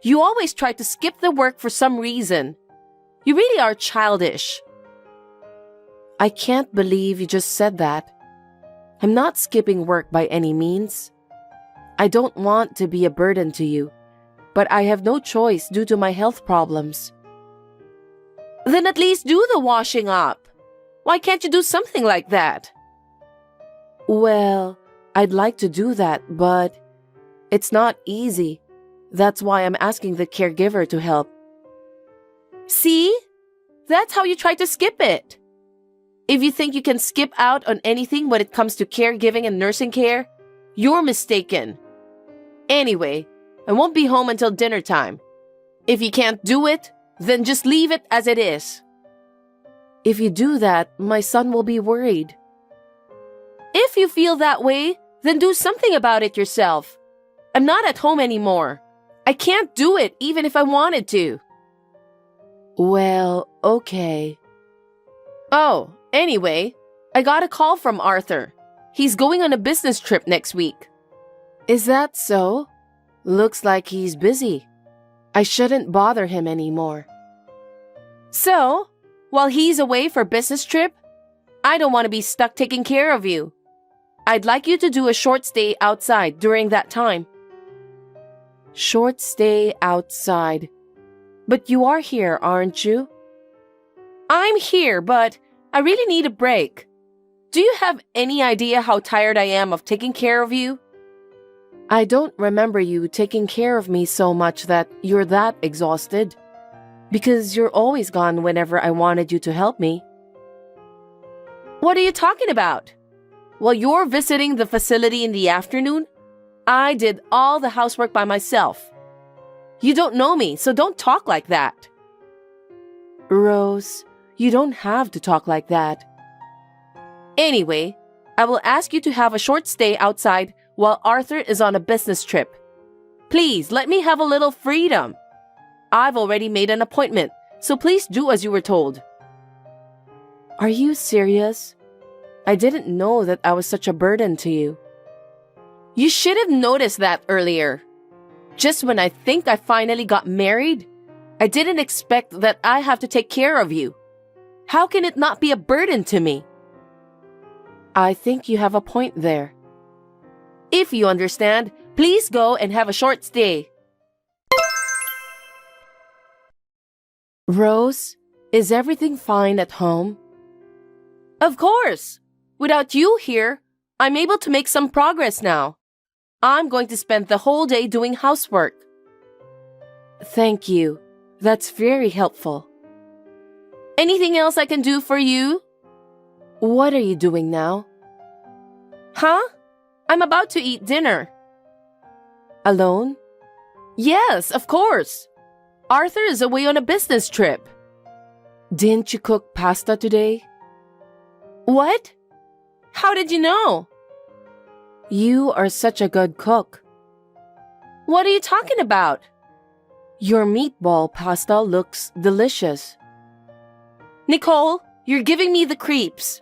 You always try to skip the work for some reason. You really are childish. I can't believe you just said that. I'm not skipping work by any means. I don't want to be a burden to you, but I have no choice due to my health problems. Then at least do the washing up. Why can't you do something like that? Well, I'd like to do that, but it's not easy. That's why I'm asking the caregiver to help. See? That's how you try to skip it. If you think you can skip out on anything when it comes to caregiving and nursing care, you're mistaken. Anyway, I won't be home until dinner time. If you can't do it, then just leave it as it is. If you do that, my son will be worried. If you feel that way, then do something about it yourself. I'm not at home anymore. I can't do it even if I wanted to. Well, okay. Oh, anyway, I got a call from Arthur. He's going on a business trip next week. Is that so? Looks like he's busy. I shouldn't bother him anymore. So, while he's away for business trip, I don't want to be stuck taking care of you. I'd like you to do a short stay outside during that time. Short stay outside. But you are here, aren't you? I'm here, but I really need a break. Do you have any idea how tired I am of taking care of you? I don't remember you taking care of me so much that you're that exhausted. Because you're always gone whenever I wanted you to help me. What are you talking about? While you're visiting the facility in the afternoon, I did all the housework by myself. You don't know me, so don't talk like that. Rose, you don't have to talk like that. Anyway, I will ask you to have a short stay outside while Arthur is on a business trip. Please, let me have a little freedom. I've already made an appointment, so please do as you were told. Are you serious? I didn't know that I was such a burden to you. You should have noticed that earlier. Just when I think I finally got married, I didn't expect that I have to take care of you. How can it not be a burden to me? I think you have a point there. If you understand, please go and have a short stay. Rose, is everything fine at home? Of course. Without you here, I'm able to make some progress now. I'm going to spend the whole day doing housework. Thank you. That's very helpful. Anything else I can do for you? What are you doing now? Huh? I'm about to eat dinner. Alone? Yes, of course. Arthur is away on a business trip. Didn't you cook pasta today? What? How did you know? You are such a good cook. What are you talking about? Your meatball pasta looks delicious. Nicole, you're giving me the creeps.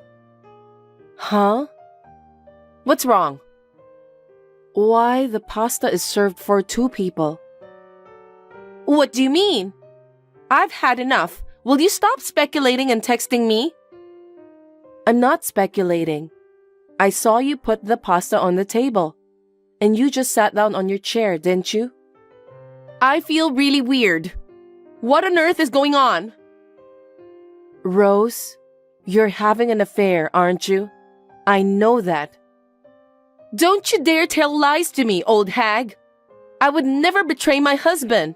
Huh? What's wrong? Why the pasta is served for 2 people? What do you mean? I've had enough. Will you stop speculating and texting me? I'm not speculating. I saw you put the pasta on the table. And you just sat down on your chair, didn't you? I feel really weird. What on earth is going on? Rose, you're having an affair, aren't you? I know that. Don't you dare tell lies to me, old hag. I would never betray my husband.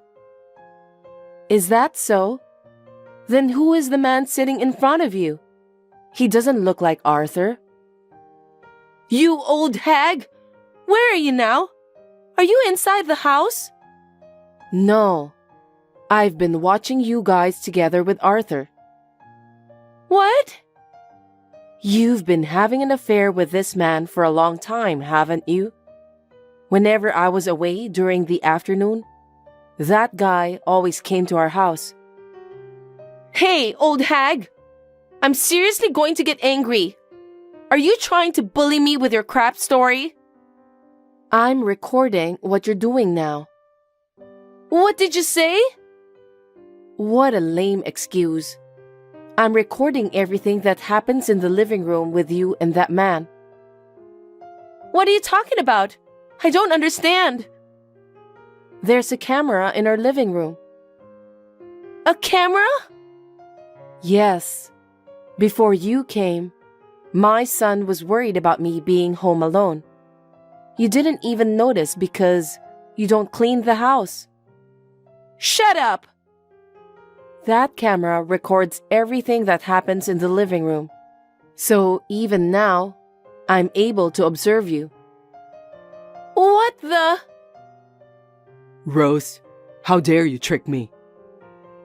Is that so? Then who is the man sitting in front of you? He doesn't look like Arthur. You old hag! Where are you now? Are you inside the house? No. I've been watching you guys together with Arthur. What? You've been having an affair with this man for a long time, haven't you? Whenever I was away during the afternoon, that guy always came to our house. Hey, old hag! I'm seriously going to get angry. Are you trying to bully me with your crap story? I'm recording what you're doing now. What did you say? What a lame excuse. I'm recording everything that happens in the living room with you and that man. What are you talking about? I don't understand. There's a camera in our living room. A camera? Yes. Before you came, my son was worried about me being home alone. You didn't even notice because you don't clean the house. Shut up! That camera records everything that happens in the living room. So even now, I'm able to observe you. What the? Rose, how dare you trick me?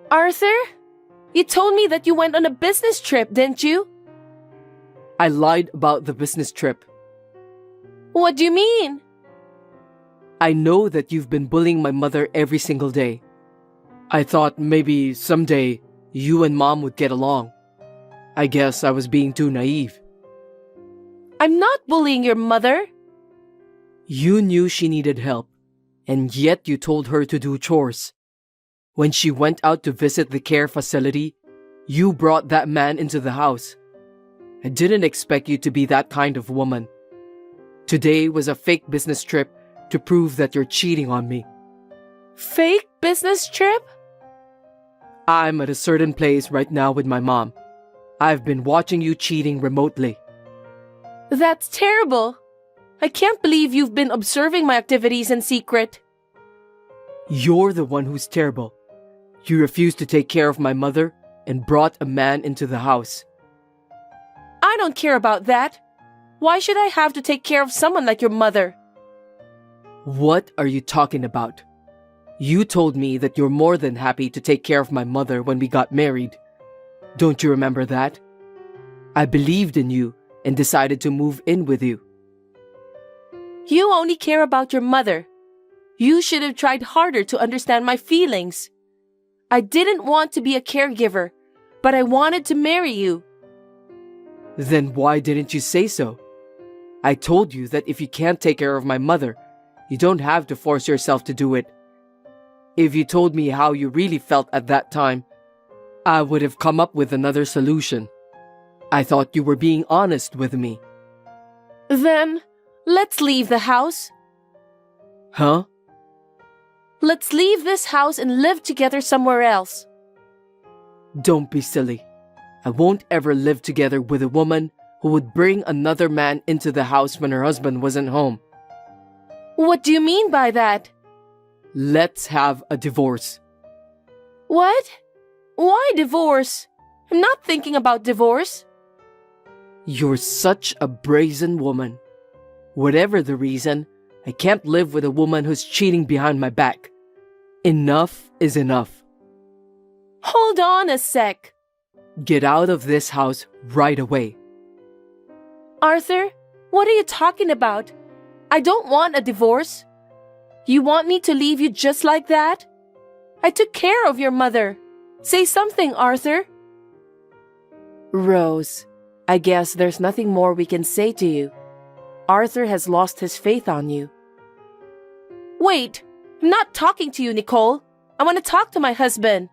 Arthur? You told me that you went on a business trip, didn't you? I lied about the business trip. What do you mean? I know that you've been bullying my mother every single day. I thought maybe someday you and Mom would get along. I guess I was being too naive. I'm not bullying your mother. You knew she needed help, and yet you told her to do chores. When she went out to visit the care facility, you brought that man into the house. I didn't expect you to be that kind of woman. Today was a fake business trip to prove that you're cheating on me. Fake business trip? I'm at a certain place right now with my mom. I've been watching you cheating remotely. That's terrible. I can't believe you've been observing my activities in secret. You're the one who's terrible. You refused to take care of my mother and brought a man into the house. I don't care about that. Why should I have to take care of someone like your mother? What are you talking about? You told me that you're more than happy to take care of my mother when we got married. Don't you remember that? I believed in you and decided to move in with you. You only care about your mother. You should have tried harder to understand my feelings. I didn't want to be a caregiver, but I wanted to marry you. Then why didn't you say so? I told you that if you can't take care of my mother, you don't have to force yourself to do it. If you told me how you really felt at that time, I would have come up with another solution. I thought you were being honest with me. Then, let's leave the house. Huh? Let's leave this house and live together somewhere else. Don't be silly. I won't ever live together with a woman who would bring another man into the house when her husband wasn't home. What do you mean by that? Let's have a divorce. What? Why divorce? I'm not thinking about divorce. You're such a brazen woman. Whatever the reason, I can't live with a woman who's cheating behind my back. Enough is enough. Hold on a sec. Get out of this house right away. Arthur, what are you talking about? I don't want a divorce. You want me to leave you just like that? I took care of your mother. Say something, Arthur. Rose, I guess there's nothing more we can say to you. Arthur has lost his faith on you. Wait, I'm not talking to you, Nicole. I want to talk to my husband.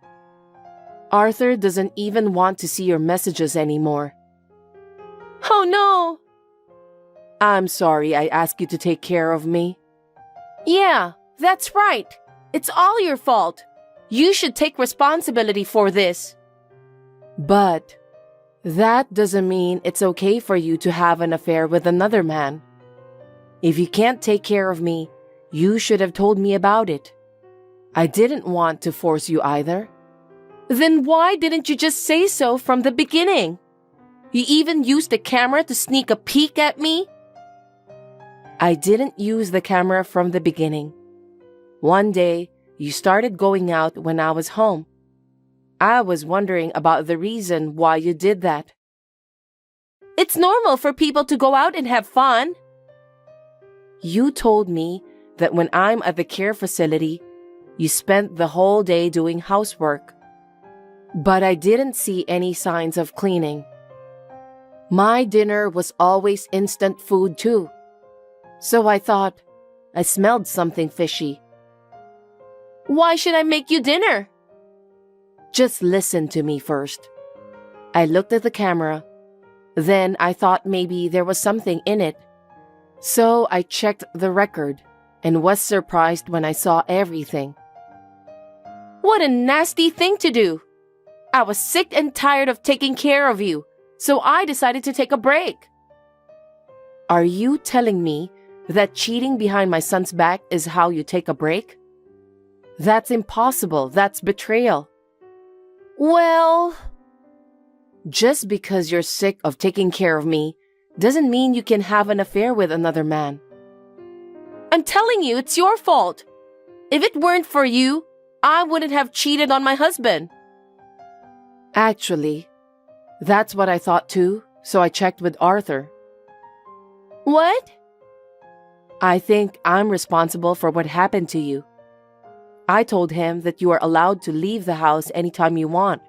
Arthur doesn't even want to see your messages anymore. Oh no! I'm sorry I asked you to take care of me. Yeah, that's right. It's all your fault. You should take responsibility for this. But that doesn't mean it's okay for you to have an affair with another man. If you can't take care of me, you should have told me about it. I didn't want to force you either. Then why didn't you just say so from the beginning? You even used the camera to sneak a peek at me? I didn't use the camera from the beginning. One day, you started going out when I was home. I was wondering about the reason why you did that. It's normal for people to go out and have fun. You told me that when I'm at the care facility, you spent the whole day doing housework. But I didn't see any signs of cleaning. My dinner was always instant food too. So I thought I smelled something fishy. Why should I make you dinner? Just listen to me first. I looked at the camera. Then I thought maybe there was something in it. So I checked the record and was surprised when I saw everything. What a nasty thing to do! I was sick and tired of taking care of you, so I decided to take a break. Are you telling me that cheating behind my son's back is how you take a break? That's impossible. That's betrayal. Well, just because you're sick of taking care of me doesn't mean you can have an affair with another man. I'm telling you, it's your fault. If it weren't for you, I wouldn't have cheated on my husband. Actually, that's what I thought too, so I checked with Arthur. What? I think I'm responsible for what happened to you. I told him that you are allowed to leave the house anytime you want.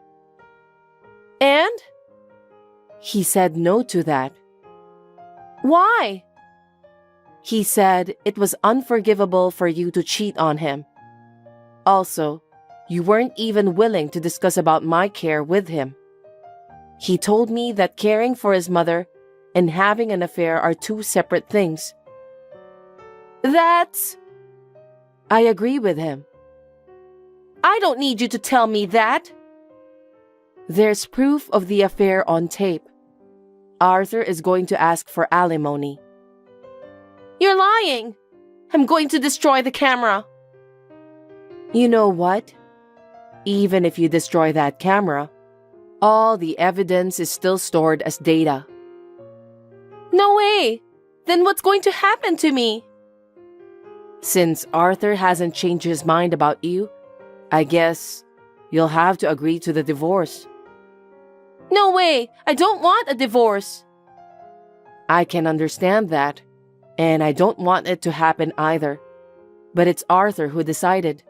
And? He said no to that. Why? He said it was unforgivable for you to cheat on him. Also, you weren't even willing to discuss about my care with him. He told me that caring for his mother and having an affair are two separate things. I agree with him. I don't need you to tell me that. There's proof of the affair on tape. Arthur is going to ask for alimony. You're lying. I'm going to destroy the camera. You know what? Even if you destroy that camera, all the evidence is still stored as data. No way! Then what's going to happen to me? Since Arthur hasn't changed his mind about you, I guess you'll have to agree to the divorce. No way! I don't want a divorce! I can understand that, and I don't want it to happen either. But it's Arthur who decided.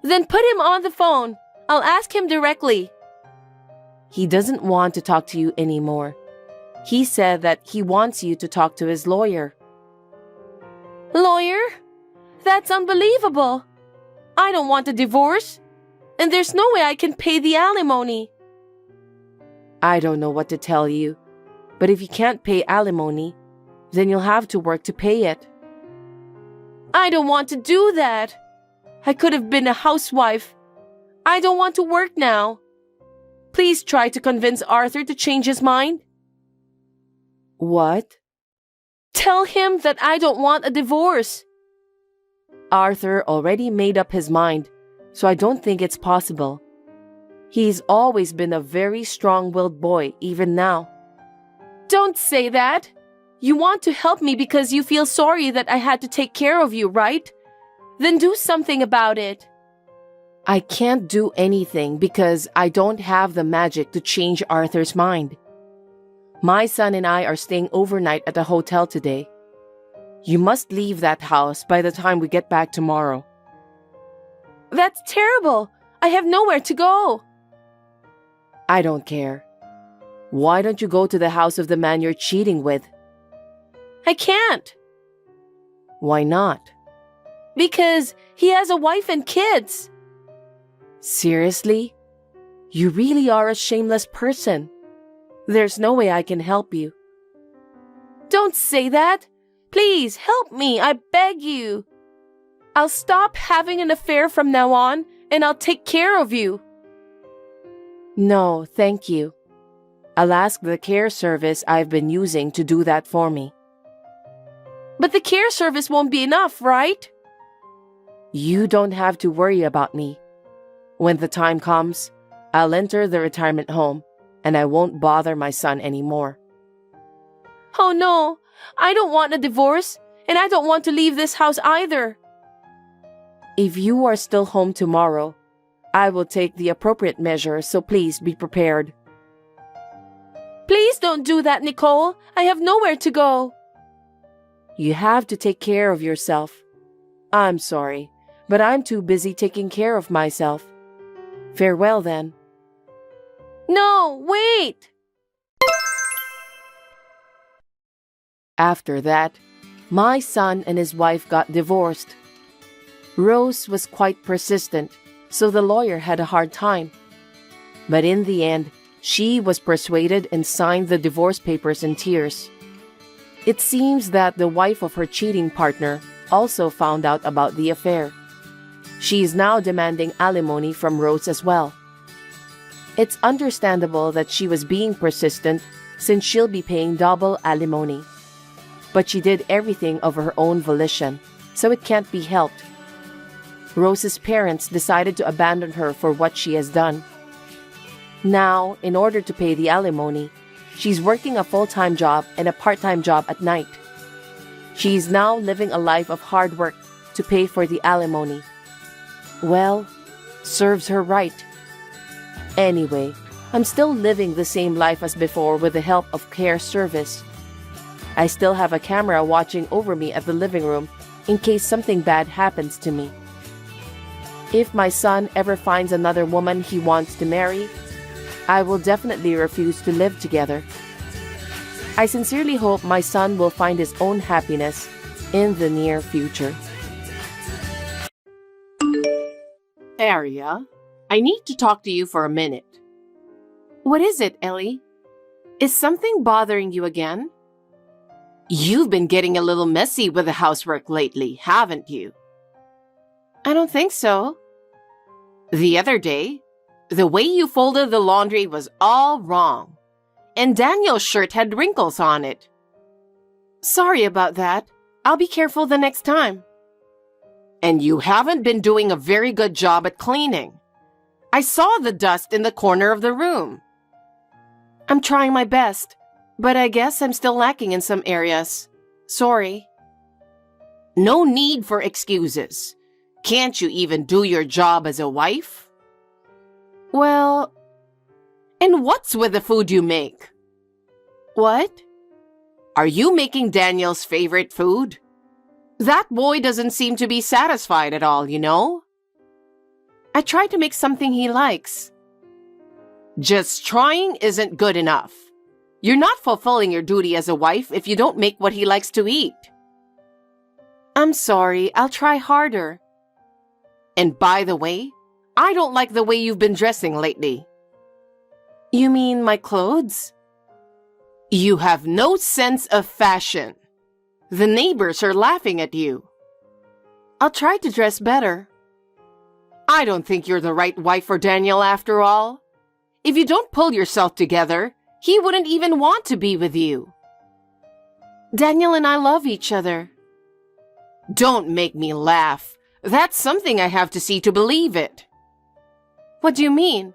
Then put him on the phone. I'll ask him directly. He doesn't want to talk to you anymore. He said that he wants you to talk to his lawyer. Lawyer? That's unbelievable. I don't want a divorce. And there's no way I can pay the alimony. I don't know what to tell you. But if you can't pay alimony, then you'll have to work to pay it. I don't want to do that. I could have been a housewife. I don't want to work now. Please try to convince Arthur to change his mind. What? Tell him that I don't want a divorce. Arthur already made up his mind, so I don't think it's possible. He's always been a very strong-willed boy, even now. Don't say that. You want to help me because you feel sorry that I had to take care of you, right? Then do something about it. I can't do anything because I don't have the magic to change Arthur's mind. My son and I are staying overnight at a hotel today. You must leave that house by the time we get back tomorrow. That's terrible. I have nowhere to go. I don't care. Why don't you go to the house of the man you're cheating with? I can't. Why not? Because he has a wife and kids. Seriously? You really are a shameless person. There's no way I can help you. Don't say that. Please help me, I beg you. I'll stop having an affair from now on, and I'll take care of you. No, thank you. I'll ask the care service I've been using to do that for me. But the care service won't be enough, right? You don't have to worry about me. When the time comes, I'll enter the retirement home, and I won't bother my son anymore. Oh no, I don't want a divorce, and I don't want to leave this house either. If you are still home tomorrow, I will take the appropriate measures, so please be prepared. Please don't do that, Nicole. I have nowhere to go. You have to take care of yourself. I'm sorry, but I'm too busy taking care of myself. Farewell then. No, wait! After that, my son and his wife got divorced. Rose was quite persistent, so the lawyer had a hard time. But in the end, she was persuaded and signed the divorce papers in tears. It seems that the wife of her cheating partner also found out about the affair. She is now demanding alimony from Rose as well. It's understandable that she was being persistent since she'll be paying double alimony. But she did everything of her own volition, so it can't be helped. Rose's parents decided to abandon her for what she has done. Now, in order to pay the alimony, she's working a full-time job and a part-time job at night. She is now living a life of hard work to pay for the alimony. Well, serves her right. Anyway, I'm still living the same life as before with the help of care service. I still have a camera watching over me at the living room in case something bad happens to me. If my son ever finds another woman he wants to marry, I will definitely refuse to live together. I sincerely hope my son will find his own happiness in the near future. Aria, I need to talk to you for a minute. What is it, Ellie? Is something bothering you again? You've been getting a little messy with the housework lately, haven't you? I don't think so. The other day, the way you folded the laundry was all wrong, and Daniel's shirt had wrinkles on it. Sorry about that. I'll be careful the next time. And you haven't been doing a very good job at cleaning. I saw the dust in the corner of the room. I'm trying my best, but I guess I'm still lacking in some areas. Sorry. No need for excuses. Can't you even do your job as a wife? Well, and what's with the food you make? What? Are you making Daniel's favorite food? That boy doesn't seem to be satisfied at all, you know? I try to make something he likes. Just trying isn't good enough. You're not fulfilling your duty as a wife if you don't make what he likes to eat. I'm sorry, I'll try harder. And by the way, I don't like the way you've been dressing lately. You mean my clothes? You have no sense of fashion. The neighbors are laughing at you. I'll try to dress better. I don't think you're the right wife for Daniel after all. If you don't pull yourself together, he wouldn't even want to be with you. Daniel and I love each other. Don't make me laugh. That's something I have to see to believe it. What do you mean?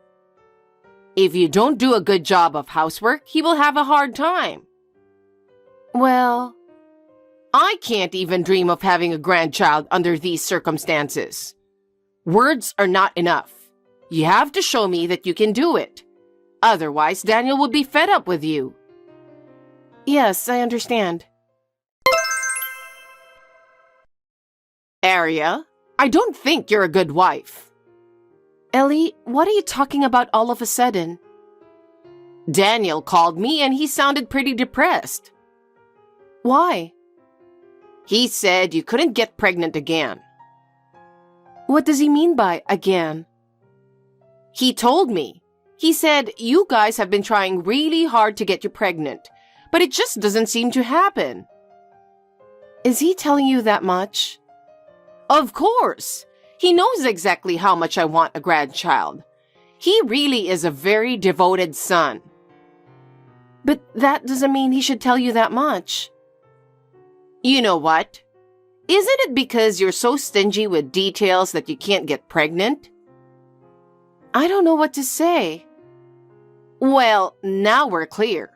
If you don't do a good job of housework, he will have a hard time. Well, I can't even dream of having a grandchild under these circumstances. Words are not enough. You have to show me that you can do it. Otherwise, Daniel would be fed up with you. Yes, I understand. Aria, I don't think you're a good wife. Ellie, what are you talking about all of a sudden? Daniel called me and he sounded pretty depressed. Why? He said you couldn't get pregnant again. What does he mean by again? He told me. He said you guys have been trying really hard to get you pregnant, but it just doesn't seem to happen. Is he telling you that much? Of course. He knows exactly how much I want a grandchild. He really is a very devoted son. But that doesn't mean he should tell you that much. You know what? Isn't it because you're so stingy with details that you can't get pregnant? I don't know what to say. Well, now we're clear.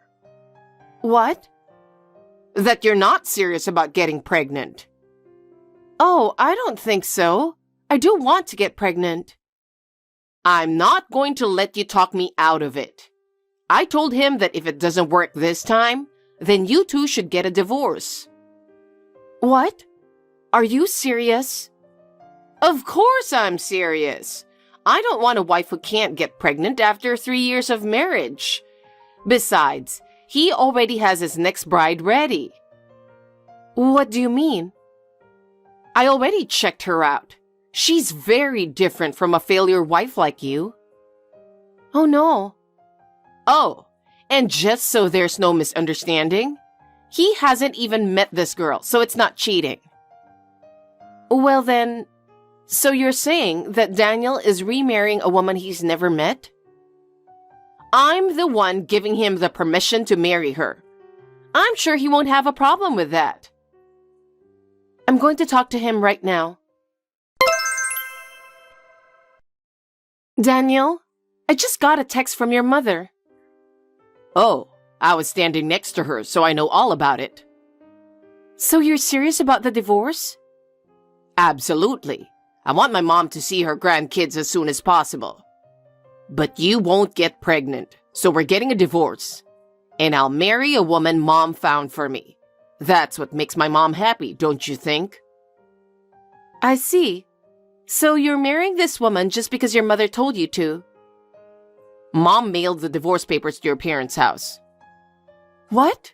What? That you're not serious about getting pregnant. Oh, I don't think so. I do want to get pregnant. I'm not going to let you talk me out of it. I told him that if it doesn't work this time, then you two should get a divorce. What? Are you serious? Of course I'm serious. I don't want a wife who can't get pregnant after 3 years of marriage. Besides, he already has his next bride ready. What do you mean? I already checked her out. She's very different from a failure wife like you. Oh no. Oh, and just so there's no misunderstanding, he hasn't even met this girl, so it's not cheating. Well then, so you're saying that Daniel is remarrying a woman he's never met? I'm the one giving him the permission to marry her. I'm sure he won't have a problem with that. I'm going to talk to him right now. Daniel, I just got a text from your mother. Oh, I was standing next to her, so I know all about it. So you're serious about the divorce? Absolutely. I want my mom to see her grandkids as soon as possible. But you won't get pregnant, so we're getting a divorce. And I'll marry a woman Mom found for me. That's what makes my mom happy, don't you think? I see. So you're marrying this woman just because your mother told you to? Mom mailed the divorce papers to your parents' house. What?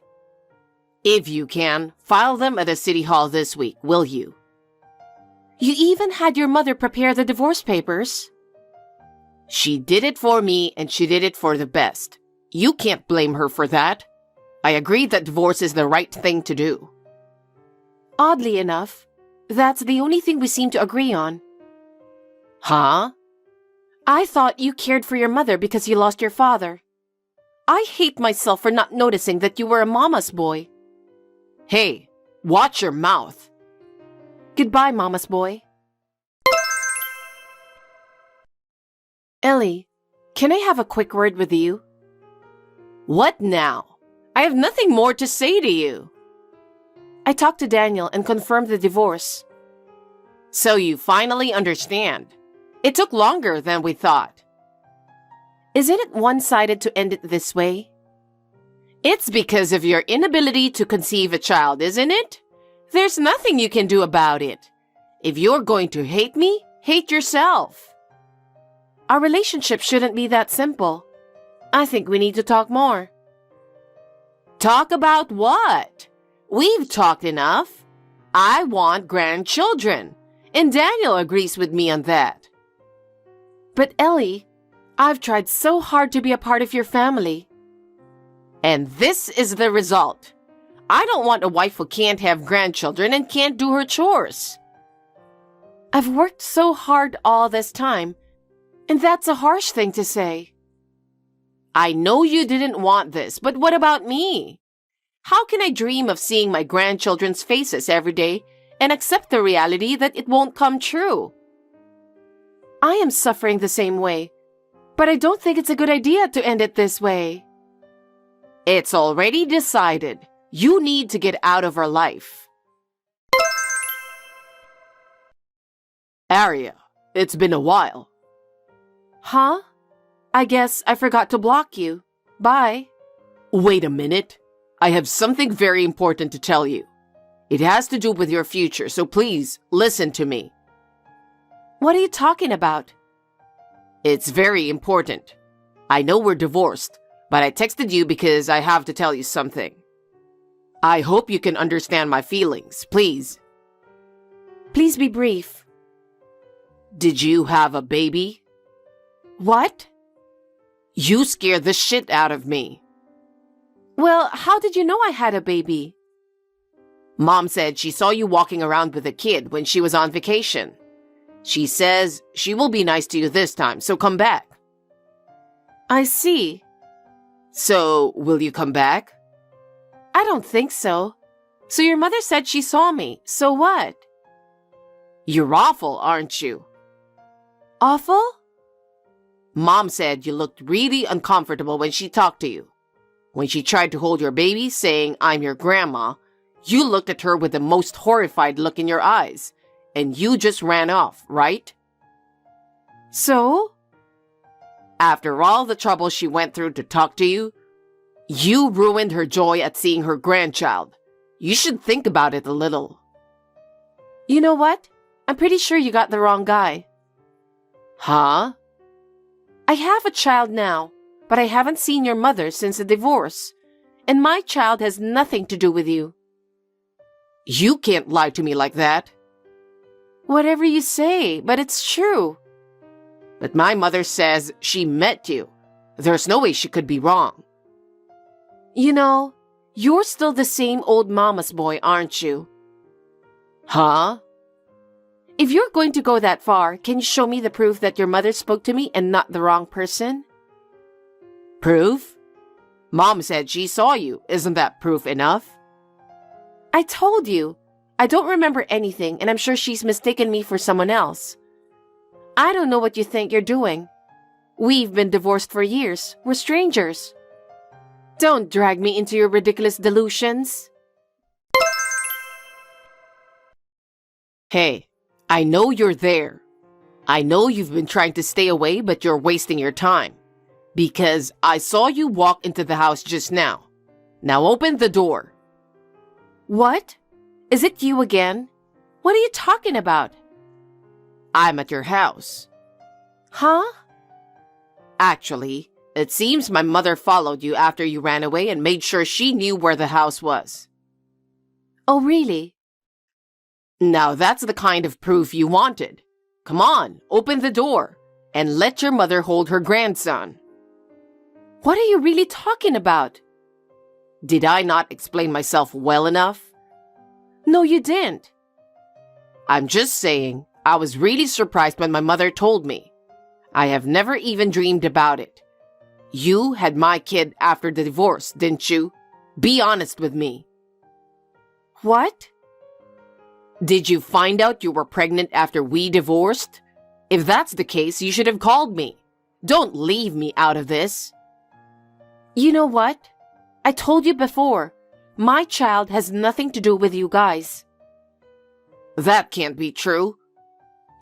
If you can, file them at the city hall this week, will you? You even had your mother prepare the divorce papers? She did it for me, and she did it for the best. You can't blame her for that. I agree that divorce is the right thing to do. Oddly enough, that's the only thing we seem to agree on. Huh? I thought you cared for your mother because you lost your father. I hate myself for not noticing that you were a mama's boy. Hey, watch your mouth. Goodbye, mama's boy. Ellie, can I have a quick word with you? What now? I have nothing more to say to you. I talked to Daniel and confirmed the divorce. So you finally understand. It took longer than we thought. Isn't it one-sided to end it this way? It's because of your inability to conceive a child, isn't it? There's nothing you can do about it. If you're going to hate me, hate yourself. Our relationship shouldn't be that simple. I think we need to talk more. Talk about what? We've talked enough. I want grandchildren, and Daniel agrees with me on that. But Ellie, I've tried so hard to be a part of your family. And this is the result. I don't want a wife who can't have grandchildren and can't do her chores. I've worked so hard all this time, and that's a harsh thing to say. I know you didn't want this, but what about me? How can I dream of seeing my grandchildren's faces every day and accept the reality that it won't come true? I am suffering the same way, but I don't think it's a good idea to end it this way. It's already decided. You need to get out of our life. Aria, it's been a while. Huh? I guess I forgot to block you. Bye. Wait a minute. I have something very important to tell you. It has to do with your future, so please listen to me. What are you talking about? It's very important. I know we're divorced, but I texted you because I have to tell you something. I hope you can understand my feelings, please. Please be brief. Did you have a baby? What? You scared the shit out of me. Well, how did you know I had a baby? Mom said she saw you walking around with a kid when she was on vacation. She says she will be nice to you this time, so come back. I see. So, will you come back? I don't think so. So your mother said she saw me, so what? You're awful, aren't you? Awful? Mom said you looked really uncomfortable when she talked to you. When she tried to hold your baby, saying, "I'm your grandma," you looked at her with the most horrified look in your eyes, and you just ran off, right? So? After all the trouble she went through to talk to you, you ruined her joy at seeing her grandchild. You should think about it a little. You know what? I'm pretty sure you got the wrong guy. Huh? I have a child now, but I haven't seen your mother since the divorce. And my child has nothing to do with you. You can't lie to me like that. Whatever you say, but it's true. But my mother says she met you. There's no way she could be wrong. You know, you're still the same old mama's boy, aren't you? Huh? If you're going to go that far, can you show me the proof that your mother spoke to me and not the wrong person? Proof? Mom said she saw you. Isn't that proof enough? I told you. I don't remember anything, and I'm sure she's mistaken me for someone else. I don't know what you think you're doing. We've been divorced for years. We're strangers. Don't drag me into your ridiculous delusions. Hey, I know you're there. I know you've been trying to stay away, but you're wasting your time. Because I saw you walk into the house just now. Now open the door. What? Is it you again? What are you talking about? I'm at your house. Huh? Actually, it seems my mother followed you after you ran away and made sure she knew where the house was. Oh, really? Now that's the kind of proof you wanted. Come on, open the door and let your mother hold her grandson. What are you really talking about? Did I not explain myself well enough? No, you didn't. I'm just saying, I was really surprised when my mother told me. I have never even dreamed about it. You had my kid after the divorce, didn't you? Be honest with me. What? Did you find out you were pregnant after we divorced? If that's the case, you should have called me. Don't leave me out of this. You know what? I told you before. My child has nothing to do with you guys. That can't be true.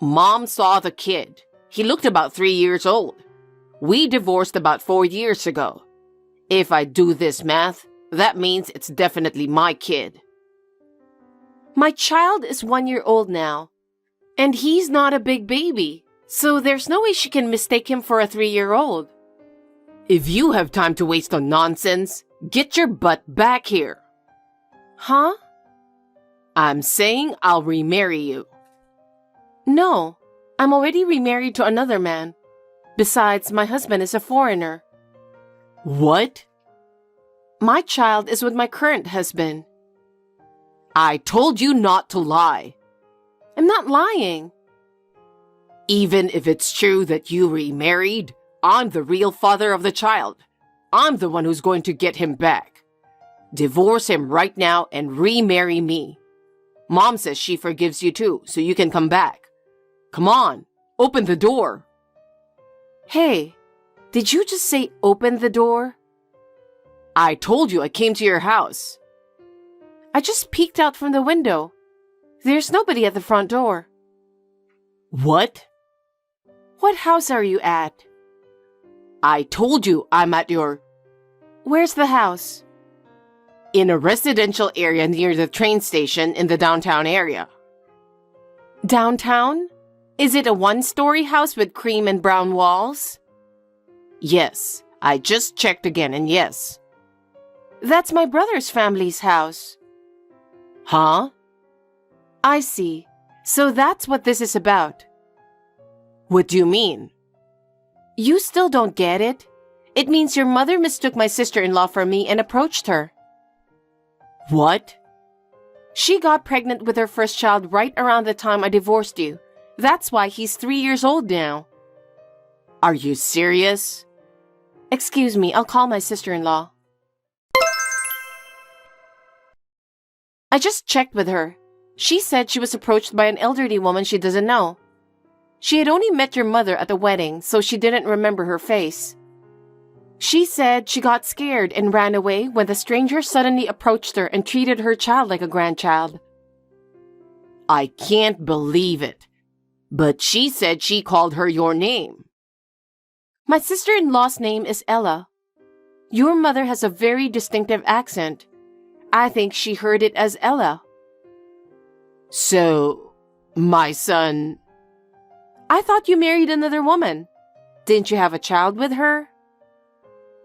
Mom saw the kid. He looked about 3 years old. We divorced about 4 years ago. If I do this math, that means it's definitely my kid. My child is 1 year old now, and he's not a big baby, so there's no way she can mistake him for a 3-year-old. If you have time to waste on nonsense, get your butt back here. Huh? I'm saying I'll remarry you. No, I'm already remarried to another man. Besides, my husband is a foreigner. What? My child is with my current husband. I told you not to lie. I'm not lying. Even if it's true that you remarried, I'm the real father of the child. I'm the one who's going to get him back. Divorce him right now and remarry me. Mom says she forgives you too, so you can come back. Come on, open the door. Hey, did you just say open the door? I told you I came to your house. I just peeked out from the window. There's nobody at the front door. What? What house are you at? I told you I'm at your... Where's the house? In a residential area near the train station in the downtown area. Downtown? Is it a 1-story house with cream and brown walls? Yes, I just checked again and yes. That's my brother's family's house. Huh? I see. So that's what this is about. What do you mean? You still don't get it? It means your mother mistook my sister-in-law for me and approached her. What? She got pregnant with her first child right around the time I divorced you. That's why he's 3 years old now. Are you serious? Excuse me, I'll call my sister-in-law. I just checked with her. She said she was approached by an elderly woman she doesn't know. She had only met your mother at the wedding, so she didn't remember her face. She said she got scared and ran away when the stranger suddenly approached her and treated her child like a grandchild. I can't believe it. But she said she called her your name. My sister-in-law's name is Ella. Your mother has a very distinctive accent. I think she heard it as Ella. So, my son... I thought you married another woman. Didn't you have a child with her?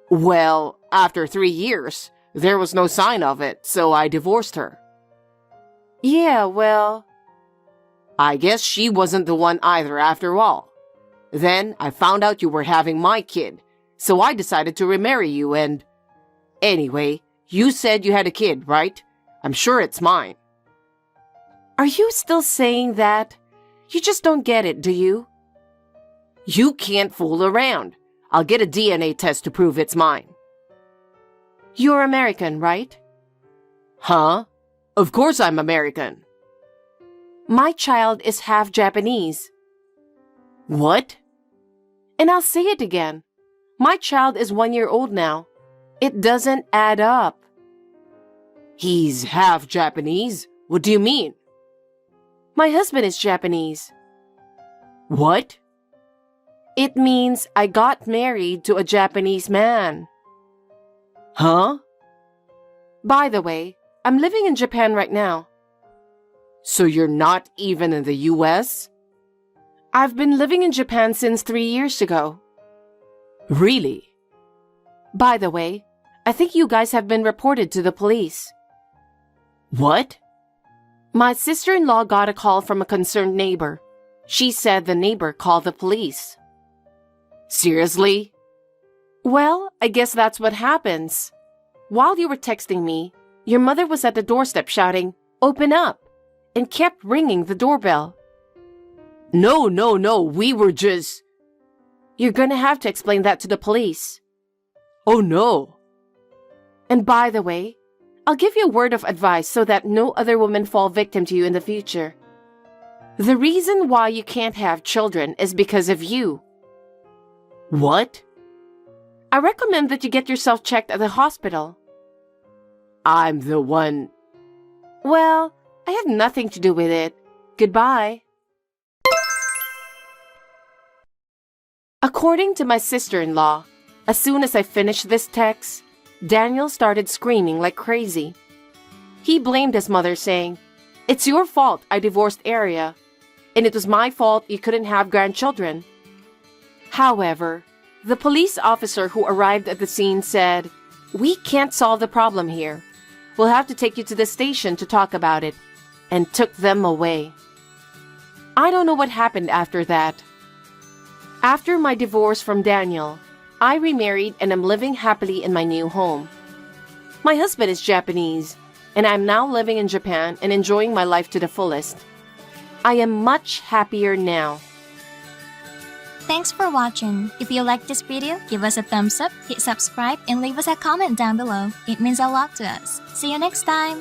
Well, after 3 years, there was no sign of it, so I divorced her. Yeah, well... I guess she wasn't the one either after all. Then I found out you were having my kid, so I decided to remarry you and... Anyway, you said you had a kid, right? I'm sure it's mine. Are you still saying that? You just don't get it, do you? You can't fool around. I'll get a DNA test to prove it's mine. You're American, right? Huh? Of course I'm American. My child is half Japanese. What? And I'll say it again. My child is 1 year old now. It doesn't add up. He's half Japanese? What do you mean? My husband is Japanese. What? It means I got married to a Japanese man. Huh? By the way, I'm living in Japan right now. So you're not even in the US? I've been living in Japan since 3 years ago. Really? By the way, I think you guys have been reported to the police. What? My sister-in-law got a call from a concerned neighbor. She said the neighbor called the police. Seriously? Well, I guess that's what happens. While you were texting me, your mother was at the doorstep shouting, "Open up," and kept ringing the doorbell. No, we were just... You're gonna have to explain that to the police. Oh no. And by the way, I'll give you a word of advice so that no other women fall victim to you in the future. The reason why you can't have children is because of you. What? I recommend that you get yourself checked at the hospital. I'm the one... Well, I have nothing to do with it. Goodbye. According to my sister-in-law, as soon as I finished this text, Daniel started screaming like crazy. He blamed his mother, saying, "It's your fault I divorced Aria, and it was my fault you couldn't have grandchildren." However, the police officer who arrived at the scene said, "We can't solve the problem here. We'll have to take you to the station to talk about it," and took them away. I don't know what happened after that. After my divorce from Daniel, I remarried and am living happily in my new home. My husband is Japanese, and I'm now living in Japan and enjoying my life to the fullest. I am much happier now. Thanks for watching. If you liked this video, give us a thumbs up, hit subscribe, and leave us a comment down below. It means a lot to us. See you next time!